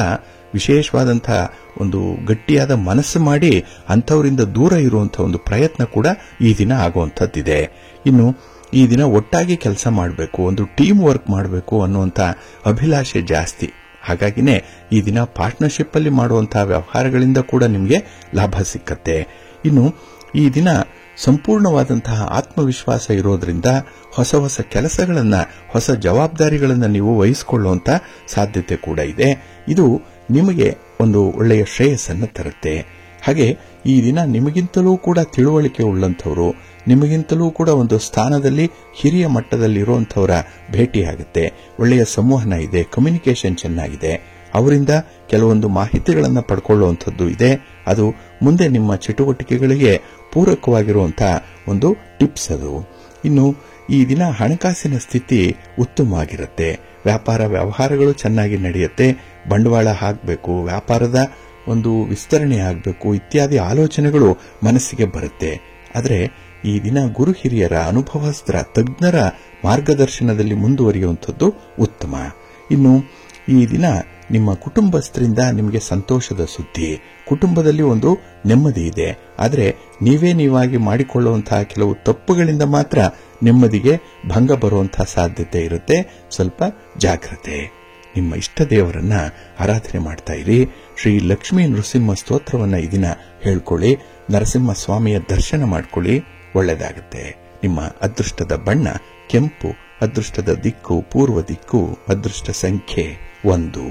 ವಿಶೇಷವಾದಂತಹ ಒಂದು ಗಟ್ಟಿಯಾದ ಮನಸ್ಸು ಮಾಡಿ ಅಂಥವರಿಂದ ದೂರ ಇರುವಂತಹ ಒಂದು ಪ್ರಯತ್ನ ಕೂಡ ಈ ದಿನ ಆಗುವಂಥದ್ದಿದೆ. ಇನ್ನು ಈ ದಿನ ಒಟ್ಟಾಗಿ ಕೆಲಸ ಮಾಡಬೇಕು, ಒಂದು ಟೀಮ್ ವರ್ಕ್ ಮಾಡಬೇಕು ಅನ್ನುವಂಥ ಅಭಿಲಾಷೆ ಜಾಸ್ತಿ. ಹಾಗಾಗಿನೇ ಈ ದಿನ ಪಾರ್ಟ್ನರ್ಶಿಪ್ ಅಲ್ಲಿ ಮಾಡುವಂತಹ ವ್ಯವಹಾರಗಳಿಂದ ಕೂಡ ನಿಮಗೆ ಲಾಭ ಸಿಕ್ಕತ್ತೆ. ಇನ್ನು ಈ ದಿನ ಸಂಪೂರ್ಣವಾದಂತಹ ಆತ್ಮವಿಶ್ವಾಸ ಇರೋದ್ರಿಂದ ಹೊಸ ಹೊಸ ಕೆಲಸಗಳನ್ನ, ಹೊಸ ಜವಾಬ್ದಾರಿಗಳನ್ನ ನೀವು ವಹಿಸಿಕೊಳ್ಳುವಂತ ಸಾಧ್ಯತೆ ಕೂಡ ಇದೆ. ಇದು ನಿಮಗೆ ಒಂದು ಒಳ್ಳೆಯ ಶ್ರೇಯಸ್ಸನ್ನು ತರುತ್ತೆ. ಹಾಗೆ ಈ ದಿನ ನಿಮಗಿಂತಲೂ ಕೂಡ ತಿಳುವಳಿಕೆ ಉಳ್ಳಂಥವರು, ನಿಮಗಿಂತಲೂ ಕೂಡ ಒಂದು ಸ್ಥಾನದಲ್ಲಿ ಹಿರಿಯ ಮಟ್ಟದಲ್ಲಿರುವಂಥವರ ಭೇಟಿಯಾಗುತ್ತೆ. ಒಳ್ಳೆಯ ಸಂವಹನ ಇದೆ, ಕಮ್ಯುನಿಕೇಷನ್ ಚೆನ್ನಾಗಿದೆ. ಅವರಿಂದ ಕೆಲವೊಂದು ಮಾಹಿತಿಗಳನ್ನು ಪಡ್ಕೊಳ್ಳುವಂಥದ್ದು ಇದೆ. ಅದು ಮುಂದೆ ನಿಮ್ಮ ಚಟುವಟಿಕೆಗಳಿಗೆ ಪೂರಕವಾಗಿರುವಂತಹ ಒಂದು ಟಿಪ್ಸ್ ಅದು. ಇನ್ನು ಈ ದಿನ ಹಣಕಾಸಿನ ಸ್ಥಿತಿ ಉತ್ತಮವಾಗಿರುತ್ತೆ. ವ್ಯಾಪಾರ ವ್ಯವಹಾರಗಳು ಚೆನ್ನಾಗಿ ನಡೆಯುತ್ತೆ. ಬಂಡವಾಳ ಹಾಕಬೇಕು, ವ್ಯಾಪಾರದ ಒಂದು ವಿಸ್ತರಣೆ ಆಗಬೇಕು ಇತ್ಯಾದಿ ಆಲೋಚನೆಗಳು ಮನಸ್ಸಿಗೆ ಬರುತ್ತೆ. ಆದರೆ ಈ ದಿನ ಗುರು ಹಿರಿಯರ, ಅನುಭವಸ್ಥ ತಜ್ಞರ ಮಾರ್ಗದರ್ಶನದಲ್ಲಿ ಮುಂದುವರಿಯುವಂಥದ್ದು ಉತ್ತಮ. ಇನ್ನು ಈ ದಿನ ನಿಮ್ಮ ಕುಟುಂಬಸ್ಥರಿಂದ ನಿಮಗೆ ಸಂತೋಷದ ಸುದ್ದಿ. ಕುಟುಂಬದಲ್ಲಿ ಒಂದು ನೆಮ್ಮದಿ ಇದೆ. ಆದರೆ ನೀವಾಗಿ ಮಾಡಿಕೊಳ್ಳುವಂತಹ ಕೆಲವು ತಪ್ಪುಗಳಿಂದ ಮಾತ್ರ ನೆಮ್ಮದಿಗೆ ಭಂಗ ಬರುವಂತಹ ಸಾಧ್ಯತೆ ಇರುತ್ತೆ. ಸ್ವಲ್ಪ ಜಾಗ್ರತೆ. ನಿಮ್ಮ ಇಷ್ಟ ದೇವರನ್ನ ಆರಾಧನೆ ಮಾಡ್ತಾ ಇರಿ. ಶ್ರೀ ಲಕ್ಷ್ಮೀ ನೃಸಿಂಹ ಸ್ತೋತ್ರವನ್ನ ಈ ದಿನ ಹೇಳ್ಕೊಳ್ಳಿ. ನರಸಿಂಹ ಸ್ವಾಮಿಯ ದರ್ಶನ ಮಾಡ್ಕೊಳ್ಳಿ. ಒಳ್ಳೆಯದಾಗುತ್ತೆ. ನಿಮ್ಮ ಅದೃಷ್ಟದ ಬಣ್ಣ ಕೆಂಪು, ಅದೃಷ್ಟದ ದಿಕ್ಕು ಪೂರ್ವ ದಿಕ್ಕು, ಅದೃಷ್ಟ ಸಂಖ್ಯೆ 1.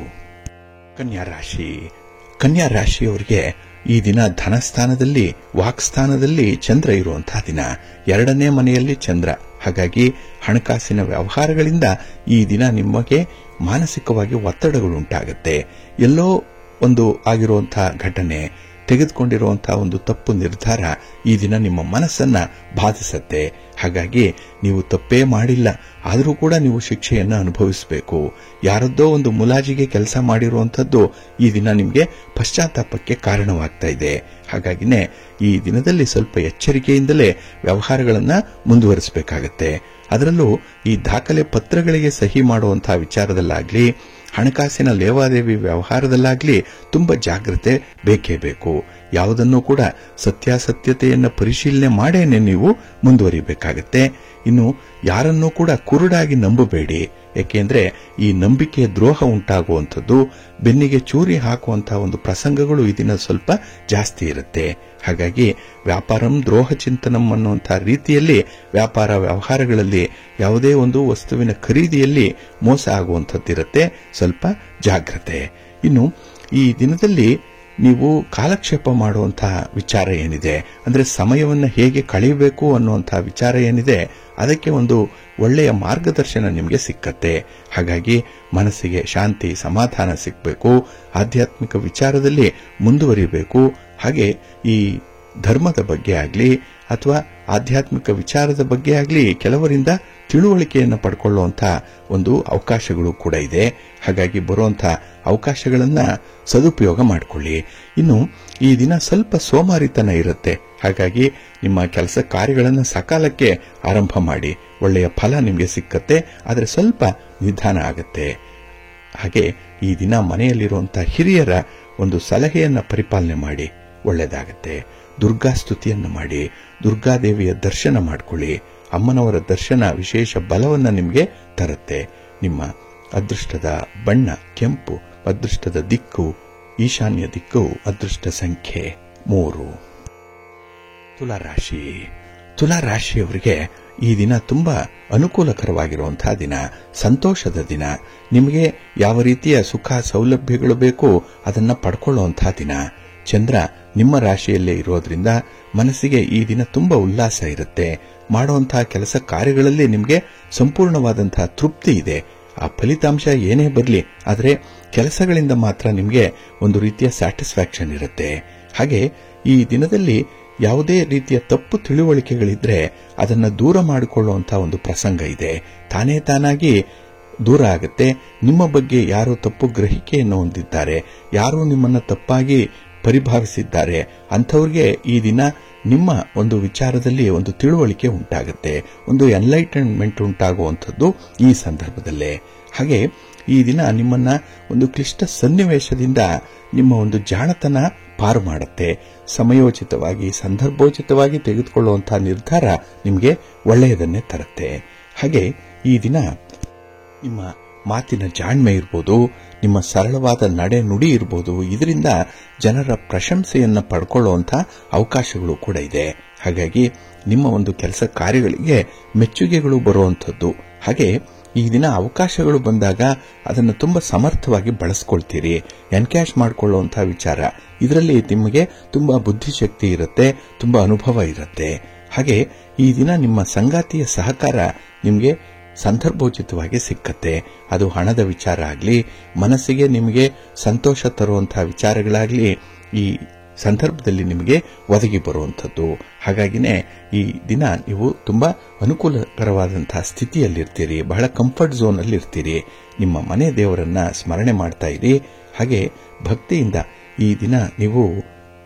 ಕನ್ಯಾ ರಾಶಿ. ಕನ್ಯಾ ರಾಶಿಯವರಿಗೆ ಈ ದಿನ ಧನಸ್ಥಾನದಲ್ಲಿ, ವಾಕ್ಸ್ಥಾನದಲ್ಲಿ ಚಂದ್ರ ಇರುವಂತಹ ದಿನ. 2ನೇ ಮನೆಯಲ್ಲಿ ಚಂದ್ರ. ಹಾಗಾಗಿ ಹಣಕಾಸಿನ ವ್ಯವಹಾರಗಳಿಂದ ಈ ದಿನ ನಿಮಗೆ ಮಾನಸಿಕವಾಗಿ ಒತ್ತಡಗಳುಂಟಾಗುತ್ತೆ. ಎಲ್ಲೋ ಒಂದು ಆಗಿರುವಂತಹ ಘಟನೆ, ತೆಗೆದುಕೊಂಡಿರುವಂತಹ ಒಂದು ತಪ್ಪು ನಿರ್ಧಾರ ಈ ದಿನ ನಿಮ್ಮ ಮನಸ್ಸನ್ನ ಬಾಧಿಸುತ್ತೆ. ಹಾಗಾಗಿ ನೀವು ತಪ್ಪೇ ಮಾಡಿಲ್ಲ, ಆದರೂ ಕೂಡ ನೀವು ಶಿಕ್ಷೆಯನ್ನು ಅನುಭವಿಸಬೇಕು. ಯಾರದ್ದೋ ಒಂದು ಮುಲಾಜಿಗೆ ಕೆಲಸ ಮಾಡಿರುವಂಥದ್ದು ಈ ದಿನ ನಿಮಗೆ ಪಶ್ಚಾತ್ತಾಪಕ್ಕೆ ಕಾರಣವಾಗ್ತಾ ಇದೆ. ಹಾಗಾಗಿನೇ ಈ ದಿನದಲ್ಲಿ ಸ್ವಲ್ಪ ಎಚ್ಚರಿಕೆಯಿಂದಲೇ ವ್ಯವಹಾರಗಳನ್ನು ಮುಂದುವರಿಸಬೇಕಾಗತ್ತೆ. ಅದರಲ್ಲೂ ಈ ದಾಖಲೆ ಪತ್ರಗಳಿಗೆ ಸಹಿ ಮಾಡುವಂತಹ ವಿಚಾರದಲ್ಲಾಗ್ಲಿ, ಹಣಕಾಸಿನ ಲೇವಾದೇವಿ ವ್ಯವಹಾರದಲ್ಲಾಗ್ಲಿ ತುಂಬಾ ಜಾಗ್ರತೆ ಬೇಕೇ ಬೇಕು. ಯಾವುದನ್ನೂ ಕೂಡ ಸತ್ಯಾಸತ್ಯತೆಯನ್ನು ಪರಿಶೀಲನೆ ಮಾಡೇನೆ ನೀವು ಮುಂದುವರಿಬೇಕಾಗತ್ತೆ. ಇನ್ನು ಯಾರನ್ನೂ ಕೂಡ ಕುರುಡಾಗಿ ನಂಬಬೇಡಿ. ಏಕೆಂದ್ರೆ ಈ ನಂಬಿಕೆ ದ್ರೋಹ ಉಂಟಾಗುವಂಥದ್ದು, ಬೆನ್ನಿಗೆ ಚೂರಿ ಹಾಕುವಂತಹ ಒಂದು ಪ್ರಸಂಗಗಳು ಈ ದಿನ ಸ್ವಲ್ಪ ಜಾಸ್ತಿ ಇರುತ್ತೆ. ಹಾಗಾಗಿ ವ್ಯಾಪಾರಂ ದ್ರೋಹ ಚಿಂತನಂ ಅನ್ನುವಂತಹ ರೀತಿಯಲ್ಲಿ ವ್ಯಾಪಾರ ವ್ಯವಹಾರಗಳಲ್ಲಿ ಯಾವುದೇ ಒಂದು ವಸ್ತುವಿನ ಖರೀದಿಯಲ್ಲಿ ಮೋಸ ಆಗುವಂಥದ್ದಿರುತ್ತೆ. ಸ್ವಲ್ಪ ಜಾಗ್ರತೆ. ಇನ್ನು ಈ ದಿನದಲ್ಲಿ ನೀವು ಕಾಲಕ್ಷೇಪ ಮಾಡುವಂತಹ ವಿಚಾರ ಏನಿದೆ, ಅಂದ್ರೆ ಸಮಯವನ್ನು ಹೇಗೆ ಕಳೆಯಬೇಕು ಅನ್ನುವಂತಹ ವಿಚಾರ ಏನಿದೆ, ಅದಕ್ಕೆ ಒಂದು ಒಳ್ಳೆಯ ಮಾರ್ಗದರ್ಶನ ನಿಮಗೆ ಸಿಕ್ಕತ್ತೆ. ಹಾಗಾಗಿ ಮನಸ್ಸಿಗೆ ಶಾಂತಿ ಸಮಾಧಾನ ಸಿಗಬೇಕು. ಆಧ್ಯಾತ್ಮಿಕ ವಿಚಾರದಲ್ಲಿ ಮುಂದುವರಿಬೇಕು. ಹಾಗೆ ಈ ಧರ್ಮದ ಬಗ್ಗೆ ಆಗಲಿ ಅಥವಾ ಆಧ್ಯಾತ್ಮಿಕ ವಿಚಾರದ ಬಗ್ಗೆ ಆಗಲಿ ಕೆಲವರಿಂದ ತಿಳುವಳಿಕೆಯನ್ನು ಪಡ್ಕೊಳ್ಳುವಂತಹ ಒಂದು ಅವಕಾಶಗಳು ಕೂಡ ಇದೆ. ಹಾಗಾಗಿ ಬರುವಂತಹ ಅವಕಾಶಗಳನ್ನ ಸದುಪಯೋಗ ಮಾಡಿಕೊಳ್ಳಿ. ಇನ್ನು ಈ ದಿನ ಸ್ವಲ್ಪ ಸೋಮಾರಿತನ ಇರುತ್ತೆ. ಹಾಗಾಗಿ ನಿಮ್ಮ ಕೆಲಸ ಕಾರ್ಯಗಳನ್ನು ಸಕಾಲಕ್ಕೆ ಆರಂಭ ಮಾಡಿ. ಒಳ್ಳೆಯ ಫಲ ನಿಮಗೆ ಸಿಕ್ಕತ್ತೆ. ಆದರೆ ಸ್ವಲ್ಪ ನಿಧಾನ ಆಗತ್ತೆ. ಹಾಗೆ ಈ ದಿನ ಮನೆಯಲ್ಲಿರುವಂತಹ ಹಿರಿಯರ ಒಂದು ಸಲಹೆಯನ್ನ ಪರಿಪಾಲನೆ ಮಾಡಿ. ಒಳ್ಳೆಯದಾಗತ್ತೆ. ದುರ್ಗಾ ಸ್ತುತಿಯನ್ನು ಮಾಡಿ. ದುರ್ಗಾದೇವಿಯ ದರ್ಶನ ಮಾಡಿಕೊಳ್ಳಿ. ಅಮ್ಮನವರ ದರ್ಶನ ವಿಶೇಷ ಬಲವನ್ನು ನಿಮಗೆ ತರುತ್ತೆ. ನಿಮ್ಮ ಅದೃಷ್ಟದ ಬಣ್ಣ ಕೆಂಪು, ಅದೃಷ್ಟದ ದಿಕ್ಕು ಈಶಾನ್ಯ ದಿಕ್ಕು ಅದೃಷ್ಟ ಸಂಖ್ಯೆ 3. ತುಲಾರಾಶಿ. ತುಲಾರಾಶಿಯವರಿಗೆ ಈ ದಿನ ತುಂಬಾ ಅನುಕೂಲಕರವಾಗಿರುವಂತಹ ದಿನ, ಸಂತೋಷದ ದಿನ. ನಿಮಗೆ ಯಾವ ರೀತಿಯ ಸುಖ ಸೌಲಭ್ಯಗಳು ಬೇಕು ಅದನ್ನ ಪಡ್ಕೊಳ್ಳುವಂತಹ ದಿನ. ಚಂದ್ರ ನಿಮ್ಮ ರಾಶಿಯಲ್ಲೇ ಇರೋದ್ರಿಂದ ಮನಸ್ಸಿಗೆ ಈ ದಿನ ತುಂಬಾ ಉಲ್ಲಾಸ ಇರುತ್ತೆ. ಮಾಡುವಂತಹ ಕೆಲಸ ಕಾರ್ಯಗಳಲ್ಲಿ ನಿಮಗೆ ಸಂಪೂರ್ಣವಾದಂತಹ ತೃಪ್ತಿ ಇದೆ. ಆ ಫಲಿತಾಂಶ ಏನೇ ಬರಲಿ, ಆದರೆ ಕೆಲಸಗಳಿಂದ ಮಾತ್ರ ನಿಮಗೆ ಒಂದು ರೀತಿಯ ಸ್ಯಾಟಿಸ್ಫ್ಯಾಕ್ಷನ್ ಇರುತ್ತೆ. ಹಾಗೆ ಈ ದಿನದಲ್ಲಿ ಯಾವುದೇ ರೀತಿಯ ತಪ್ಪು ತಿಳುವಳಿಕೆಗಳಿದ್ರೆ ಅದನ್ನು ದೂರ ಮಾಡಿಕೊಳ್ಳುವಂತಹ ಒಂದು ಪ್ರಸಂಗ ಇದೆ. ತಾನೇ ತಾನಾಗಿ ದೂರ ಆಗುತ್ತೆ. ನಿಮ್ಮ ಬಗ್ಗೆ ಯಾರು ತಪ್ಪು ಗ್ರಹಿಕೆಯನ್ನು ಹೊಂದಿದ್ದಾರೆ, ಯಾರು ನಿಮ್ಮನ್ನು ತಪ್ಪಾಗಿ ಪರಿಭಾವಿಸಿದ್ದಾರೆ, ಅಂಥವ್ರಿಗೆ ಈ ದಿನ ನಿಮ್ಮ ಒಂದು ವಿಚಾರದಲ್ಲಿ ಒಂದು ತಿಳುವಳಿಕೆ ಉಂಟಾಗುತ್ತೆ, ಒಂದು ಎನ್ಲೈಟನ್ಮೆಂಟ್ ಉಂಟಾಗುವಂಥದ್ದು ಈ ಸಂದರ್ಭದಲ್ಲೇ. ಹಾಗೆ ಈ ದಿನ ನಿಮ್ಮನ್ನ ಒಂದು ಕ್ಲಿಷ್ಟ ಸನ್ನಿವೇಶದಿಂದ ನಿಮ್ಮ ಒಂದು ಜಾಣತನ ಪಾರು ಮಾಡುತ್ತೆ. ಸಮಯೋಚಿತವಾಗಿ ಸಂದರ್ಭೋಚಿತವಾಗಿ ತೆಗೆದುಕೊಳ್ಳುವಂತಹ ನಿರ್ಧಾರ ನಿಮಗೆ ಒಳ್ಳೆಯದನ್ನೇ ತರುತ್ತೆ. ಹಾಗೆ ಈ ದಿನ ನಿಮ್ಮ ಮಾತಿನ ಜಾಣ್ಮೆ ಇರ್ಬೋದು, ನಿಮ್ಮ ಸರಳವಾದ ನಡೆ ನುಡಿ ಇರ್ಬೋದು, ಇದರಿಂದ ಜನರ ಪ್ರಶಂಸೆಯನ್ನು ಪಡ್ಕೊಳ್ಳುವಂತಹ ಅವಕಾಶಗಳು ಕೂಡ ಇದೆ. ಹಾಗಾಗಿ ನಿಮ್ಮ ಒಂದು ಕೆಲಸ ಕಾರ್ಯಗಳಿಗೆ ಮೆಚ್ಚುಗೆಗಳು ಬರುವಂಥದ್ದು. ಹಾಗೆ ಈ ದಿನ ಅವಕಾಶಗಳು ಬಂದಾಗ ಅದನ್ನು ತುಂಬಾ ಸಮರ್ಥವಾಗಿ ಬಳಸ್ಕೊಳ್ತೀರಿ. ಎನ್ಕ್ಯಾಶ್ ಮಾಡಿಕೊಳ್ಳುವಂತಹ ವಿಚಾರ, ಇದರಲ್ಲಿ ನಿಮಗೆ ತುಂಬಾ ಬುದ್ಧಿಶಕ್ತಿ ಇರುತ್ತೆ, ತುಂಬಾ ಅನುಭವ ಇರುತ್ತೆ. ಹಾಗೆ ಈ ದಿನ ನಿಮ್ಮ ಸಂಗಾತಿಯ ಸಹಕಾರ ನಿಮಗೆ ಸಂದರ್ಭೋಚಿತವಾಗಿ ಸಿಕ್ಕತ್ತೆ. ಅದು ಹಣದ ವಿಚಾರ ಆಗಲಿ, ಮನಸ್ಸಿಗೆ ನಿಮಗೆ ಸಂತೋಷ ತರುವಂತಹ ವಿಚಾರಗಳಾಗಲಿ ಈ ಸಂದರ್ಭದಲ್ಲಿ ನಿಮಗೆ ಒದಗಿ ಬರುವಂಥದ್ದು. ಹಾಗಾಗಿನೇ ಈ ದಿನ ನೀವು ತುಂಬಾ ಅನುಕೂಲಕರವಾದಂತಹ ಸ್ಥಿತಿಯಲ್ಲಿರ್ತೀರಿ, ಬಹಳ ಕಂಫರ್ಟ್ ಝೋನ್ ಅಲ್ಲಿ ಇರ್ತೀರಿ. ನಿಮ್ಮ ಮನೆ ದೇವರನ್ನ ಸ್ಮರಣೆ ಮಾಡ್ತಾ ಇರಿ. ಹಾಗೆ ಭಕ್ತಿಯಿಂದ ಈ ದಿನ ನೀವು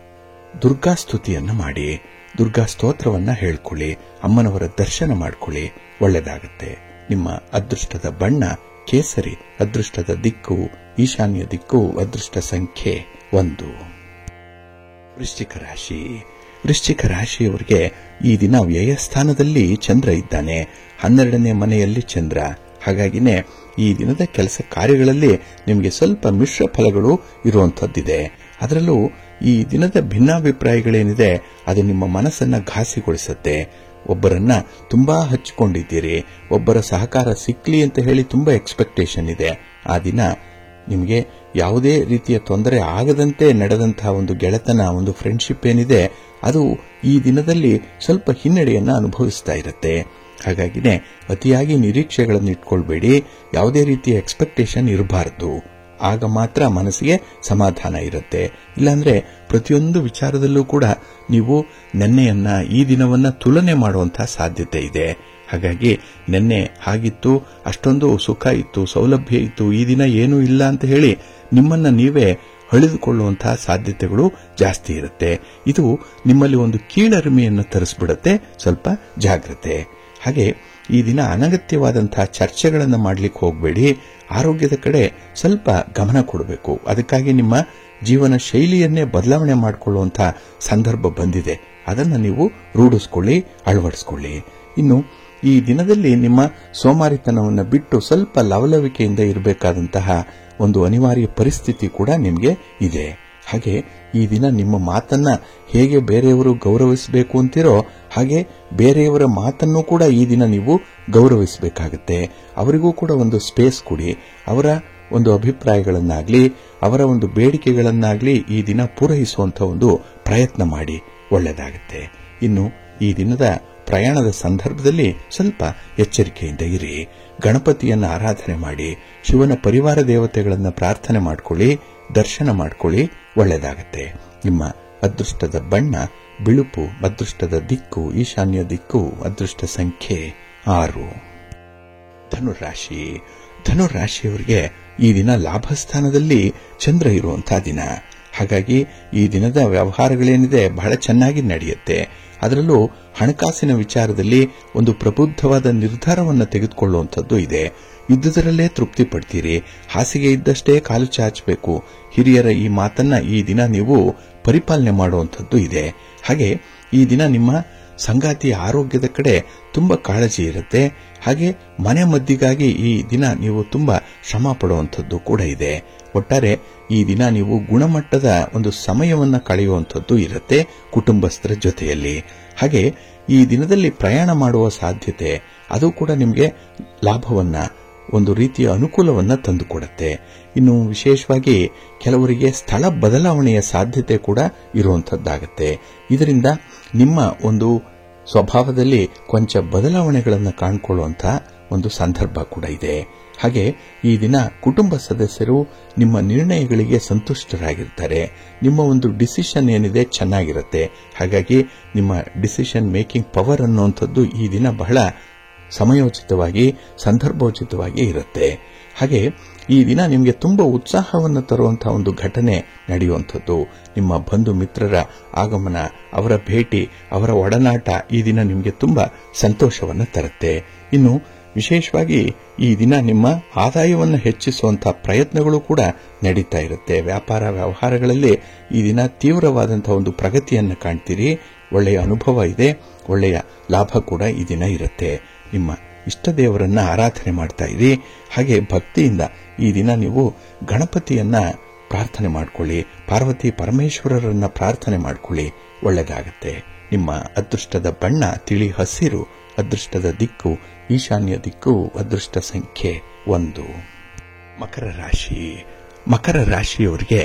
ದುರ್ಗಾ ಸ್ತುತಿಯನ್ನ ಮಾಡಿ, ದುರ್ಗಾ ಸ್ತೋತ್ರವನ್ನ ಹೇಳ್ಕೊಳ್ಳಿ, ಅಮ್ಮನವರ ದರ್ಶನ ಮಾಡ್ಕೊಳ್ಳಿ, ಒಳ್ಳೆಯದಾಗುತ್ತೆ. ನಿಮ್ಮ ಅದೃಷ್ಟದ ಬಣ್ಣ ಕೇಸರಿ, ಅದೃಷ್ಟದ ದಿಕ್ಕು ಈಶಾನ್ಯ ದಿಕ್ಕು, ಅದೃಷ್ಟ ಸಂಖ್ಯೆ 1. ವೃಶ್ಚಿಕ ರಾಶಿ. ವೃಶ್ಚಿಕ ರಾಶಿಯವರಿಗೆ ಈ ದಿನ ವ್ಯಯಸ್ಥಾನದಲ್ಲಿ ಚಂದ್ರ ಇದ್ದಾನೆ, 12ನೇ ಮನೆಯಲ್ಲಿ ಚಂದ್ರ. ಹಾಗಾಗಿನೇ ಈ ದಿನದ ಕೆಲಸ ಕಾರ್ಯಗಳಲ್ಲಿ ನಿಮಗೆ ಸ್ವಲ್ಪ ಮಿಶ್ರ ಫಲಗಳು ಇರುವಂತಹದ್ದಿದೆ. ಅದರಲ್ಲೂ ಈ ದಿನದ ಭಿನ್ನಾಭಿಪ್ರಾಯಗಳೇನಿದೆ ಅದು ನಿಮ್ಮ ಮನಸ್ಸನ್ನ ಘಾಸಿಗೊಳಿಸುತ್ತೆ. ಒಬ್ಬರನ್ನ ತುಂಬಾ ಹಚ್ಚಿಕೊಂಡಿದ್ದೀರಿ, ಒಬ್ಬರ ಸಹಕಾರ ಸಿಕ್ಲಿ ಅಂತ ಹೇಳಿ ತುಂಬಾ ಎಕ್ಸ್ಪೆಕ್ಟೇಷನ್ ಇದೆ. ಆ ದಿನ ನಿಮಗೆ ಯಾವುದೇ ರೀತಿಯ ತೊಂದರೆ ಆಗದಂತೆ ನಡೆದಂತಹ ಒಂದು ಗೆಳೆತನ, ಒಂದು ಫ್ರೆಂಡ್ಶಿಪ್ ಏನಿದೆ ಅದು ಈ ದಿನದಲ್ಲಿ ಸ್ವಲ್ಪ ಹಿನ್ನಡೆಯನ್ನು ಅನುಭವಿಸ್ತಾ ಇರುತ್ತೆ. ಹಾಗಾಗಿನೇ ಅತಿಯಾಗಿ ನಿರೀಕ್ಷೆಗಳನ್ನು ಇಟ್ಕೊಳ್ಬೇಡಿ, ಯಾವುದೇ ರೀತಿಯ ಎಕ್ಸ್ಪೆಕ್ಟೇಷನ್ ಇರಬಾರದು. ಆಗ ಮಾತ್ರ ಮನಸ್ಸಿಗೆ ಸಮಾಧಾನ ಇರುತ್ತೆ. ಇಲ್ಲಾಂದ್ರೆ ಪ್ರತಿಯೊಂದು ವಿಚಾರದಲ್ಲೂ ಕೂಡ ನೀವು ನೆನ್ನೆಯನ್ನ ಈ ದಿನವನ್ನ ತುಲನೆ ಮಾಡುವಂತಹ ಸಾಧ್ಯತೆ ಇದೆ. ಹಾಗಾಗಿ ನೆನ್ನೆ ಹಾಗಿತ್ತು, ಅಷ್ಟೊಂದು ಸುಖ ಇತ್ತು, ಸೌಲಭ್ಯ ಇತ್ತು, ಈ ದಿನ ಏನೂ ಇಲ್ಲ ಅಂತ ಹೇಳಿ ನಿಮ್ಮನ್ನ ನೀವೇ ಹಳಿದುಕೊಳ್ಳುವಂತಹ ಸಾಧ್ಯತೆಗಳು ಜಾಸ್ತಿ ಇರುತ್ತೆ. ಇದು ನಿಮ್ಮಲ್ಲಿ ಒಂದು ಕೀಳರಿಮೆಯನ್ನು ತರಿಸ್ಬಿಡುತ್ತೆ. ಸ್ವಲ್ಪ ಜಾಗ್ರತೆ. ಹಾಗೆ ಈ ದಿನ ಅನಗತ್ಯವಾದಂತಹ ಚರ್ಚೆಗಳನ್ನು ಮಾಡಲಿಕ್ಕೆ ಹೋಗಬೇಡಿ. ಆರೋಗ್ಯದ ಕಡೆ ಸ್ವಲ್ಪ ಗಮನ ಕೊಡಬೇಕು. ಅದಕ್ಕಾಗಿ ನಿಮ್ಮ ಜೀವನ ಶೈಲಿಯನ್ನೇ ಬದಲಾವಣೆ ಮಾಡಿಕೊಳ್ಳುವಂತಹ ಸಂದರ್ಭ ಬಂದಿದೆ. ಅದನ್ನು ನೀವು ರೂಢಿಸಿಕೊಳ್ಳಿ, ಅಳವಡಿಸಿಕೊಳ್ಳಿ. ಇನ್ನು ಈ ದಿನದಲ್ಲಿ ನಿಮ್ಮ ಸೋಮಾರಿತನವನ್ನು ಬಿಟ್ಟು ಸ್ವಲ್ಪ ಲವಲವಿಕೆಯಿಂದ ಇರಬೇಕಾದಂತಹ ಒಂದು ಅನಿವಾರ್ಯ ಪರಿಸ್ಥಿತಿ ಕೂಡ ನಿಮಗೆ ಇದೆ. ಹಾಗೆ ಈ ದಿನ ನಿಮ್ಮ ಮಾತನ್ನ ಹೇಗೆ ಬೇರೆಯವರು ಗೌರವಿಸಬೇಕು ಅಂತಿರೋ ಹಾಗೆ ಬೇರೆಯವರ ಮಾತನ್ನು ಕೂಡ ಈ ದಿನ ನೀವು ಗೌರವಿಸಬೇಕಾಗುತ್ತೆ. ಅವರಿಗೂ ಕೂಡ ಒಂದು ಸ್ಪೇಸ್ ಕೊಡಿ. ಅವರ ಒಂದು ಅಭಿಪ್ರಾಯಗಳನ್ನಾಗ್ಲಿ, ಅವರ ಒಂದು ಬೇಡಿಕೆಗಳನ್ನಾಗ್ಲಿ ಈ ದಿನ ಪೂರೈಸುವಂತಹ ಒಂದು ಪ್ರಯತ್ನ ಮಾಡಿ, ಒಳ್ಳೆಯದಾಗುತ್ತೆ. ಇನ್ನು ಈ ದಿನದ ಪ್ರಯಾಣದ ಸಂದರ್ಭದಲ್ಲಿ ಸ್ವಲ್ಪ ಎಚ್ಚರಿಕೆಯಿಂದ ಇರಿ. ಗಣಪತಿಯನ್ನು ಆರಾಧನೆ ಮಾಡಿ, ಶಿವನ ಪರಿವಾರ ದೇವತೆಗಳನ್ನು ಪ್ರಾರ್ಥನೆ ಮಾಡಿಕೊಳ್ಳಿ, ದರ್ಶನ ಮಾಡಿಕೊಳ್ಳಿ, ಒಳ್ಳೆಯದಾಗುತ್ತೆ. ನಿಮ್ಮ ಅದೃಷ್ಟದ ಬಣ್ಣ ಬಿಳುಪು, ಅದೃಷ್ಟದ ದಿಕ್ಕು ಈಶಾನ್ಯ ದಿಕ್ಕು, ಅದೃಷ್ಟ ಸಂಖ್ಯೆ 6. ಧನುರಾಶಿ. ಧನುರಾಶಿಯವರಿಗೆ ಈ ದಿನ ಲಾಭಸ್ಥಾನದಲ್ಲಿ ಚಂದ್ರ ಇರುವಂತಹ ದಿನ. ಹಾಗಾಗಿ ಈ ದಿನದ ವ್ಯವಹಾರಗಳೇನಿದೆ ಬಹಳ ಚೆನ್ನಾಗಿ ನಡೆಯುತ್ತೆ. ಅದರಲ್ಲೂ ಹಣಕಾಸಿನ ವಿಚಾರದಲ್ಲಿ ಒಂದು ಪ್ರಬುದ್ಧವಾದ ನಿರ್ಧಾರವನ್ನು ತೆಗೆದುಕೊಳ್ಳುವಂಥದ್ದು ಇದೆ. ಇದ್ದುದರಲ್ಲೇ ತೃಪ್ತಿ ಪಡ್ತೀರಿ. ಹಾಸಿಗೆ ಇದ್ದಷ್ಟೇ ಕಾಲು ಚಾಚಬೇಕು. ಹಿರಿಯರ ಈ ಮಾತನ್ನ ಈ ದಿನ ನೀವು ಪರಿಪಾಲನೆ ಮಾಡುವಂಥದ್ದು ಇದೆ. ಹಾಗೆ ಈ ದಿನ ನಿಮ್ಮ ಸಂಗಾತಿಯ ಆರೋಗ್ಯದ ಕಡೆ ತುಂಬಾ ಕಾಳಜಿ ಇರುತ್ತೆ. ಹಾಗೆ ಮನೆ ಮದ್ದಿಗಾಗಿ ಈ ದಿನ ನೀವು ತುಂಬಾ ಶ್ರಮ ಪಡುವಂಥದ್ದು ಕೂಡ ಇದೆ. ಒಟ್ಟಾರೆ ಈ ದಿನ ನೀವು ಗುಣಮಟ್ಟದ ಒಂದು ಸಮಯವನ್ನ ಕಳೆಯುವಂಥದ್ದು ಇರುತ್ತೆ ಕುಟುಂಬಸ್ಥರ ಜೊತೆಯಲ್ಲಿ. ಹಾಗೆ ಈ ದಿನದಲ್ಲಿ ಪ್ರಯಾಣ ಮಾಡುವ ಸಾಧ್ಯತೆ ಅದು ಕೂಡ ನಿಮಗೆ ಲಾಭವನ್ನ, ಒಂದು ರೀತಿಯ ಅನುಕೂಲವನ್ನ ತಂದುಕೊಡುತ್ತೆ. ಇನ್ನು ವಿಶೇಷವಾಗಿ ಕೆಲವರಿಗೆ ಸ್ಥಳ ಬದಲಾವಣೆಯ ಸಾಧ್ಯತೆ ಕೂಡ ಇರುವಂತದ್ದಾಗುತ್ತೆ. ಇದರಿಂದ ನಿಮ್ಮ ಒಂದು ಸ್ವಭಾವದಲ್ಲಿ ಕೊಂಚ ಬದಲಾವಣೆಗಳನ್ನು ಕಾಣಿಕೊಳ್ಳುವಂತಹ ಒಂದು ಸಂದರ್ಭ ಕೂಡ ಇದೆ. ಹಾಗೆ ಈ ದಿನ ಕುಟುಂಬ ಸದಸ್ಯರು ನಿಮ್ಮ ನಿರ್ಣಯಗಳಿಗೆ ಸಂತುಷ್ಟರಾಗಿರ್ತಾರೆ. ನಿಮ್ಮ ಒಂದು ಡಿಸಿಷನ್ ಏನಿದೆ ಚೆನ್ನಾಗಿರುತ್ತೆ. ಹಾಗಾಗಿ ನಿಮ್ಮ ಡಿಸಿಷನ್ ಮೇಕಿಂಗ್ ಪವರ್ ಅನ್ನುವಂಥದ್ದು ಈ ದಿನ ಬಹಳ ಸಮಯೋಚಿತವಾಗಿ, ಸಂದರ್ಭೋಚಿತವಾಗಿ ಇರುತ್ತೆ. ಹಾಗೆ ಈ ದಿನ ನಿಮಗೆ ತುಂಬಾ ಉತ್ಸಾಹವನ್ನು ತರುವಂತಹ ಒಂದು ಘಟನೆ ನಡೆಯುವಂಥದ್ದು. ನಿಮ್ಮ ಬಂಧು ಮಿತ್ರರ ಆಗಮನ, ಅವರ ಭೇಟಿ, ಅವರ ಒಡನಾಟ ಈ ದಿನ ನಿಮಗೆ ತುಂಬಾ ಸಂತೋಷವನ್ನು ತರುತ್ತೆ. ಇನ್ನು ವಿಶೇಷವಾಗಿ ಈ ದಿನ ನಿಮ್ಮ ಆದಾಯವನ್ನು ಹೆಚ್ಚಿಸುವಂತಹ ಪ್ರಯತ್ನಗಳು ಕೂಡ ನಡೀತಾ ಇರುತ್ತೆ. ವ್ಯಾಪಾರ ವ್ಯವಹಾರಗಳಲ್ಲಿ ಈ ದಿನ ತೀವ್ರವಾದಂತಹ ಒಂದು ಪ್ರಗತಿಯನ್ನು ಕಾಣ್ತೀರಿ. ಒಳ್ಳೆಯ ಅನುಭವ ಇದೆ, ಒಳ್ಳೆಯ ಲಾಭ ಕೂಡ ಈ ದಿನ ಇರುತ್ತೆ. ನಿಮ್ಮ ಇಷ್ಟ ದೇವರನ್ನ ಆರಾಧನೆ ಮಾಡ್ತಾ ಇರಿ. ಹಾಗೆ ಭಕ್ತಿಯಿಂದ ಈ ದಿನ ನೀವು ಗಣಪತಿಯನ್ನ ಪ್ರಾರ್ಥನೆ ಮಾಡಿಕೊಳ್ಳಿ, ಪಾರ್ವತಿ ಪರಮೇಶ್ವರರನ್ನ ಪ್ರಾರ್ಥನೆ ಮಾಡಿಕೊಳ್ಳಿ, ಒಳ್ಳೆಯದಾಗುತ್ತೆ. ನಿಮ್ಮ ಅದೃಷ್ಟದ ಬಣ್ಣ ತಿಳಿ ಹಸಿರು, ಅದೃಷ್ಟದ ದಿಕ್ಕು ಈಶಾನ್ಯ ದಿಕ್ಕು, ಅದೃಷ್ಟ ಸಂಖ್ಯೆ 1. ಮಕರ ರಾಶಿ. ಮಕರ ರಾಶಿಯವರಿಗೆ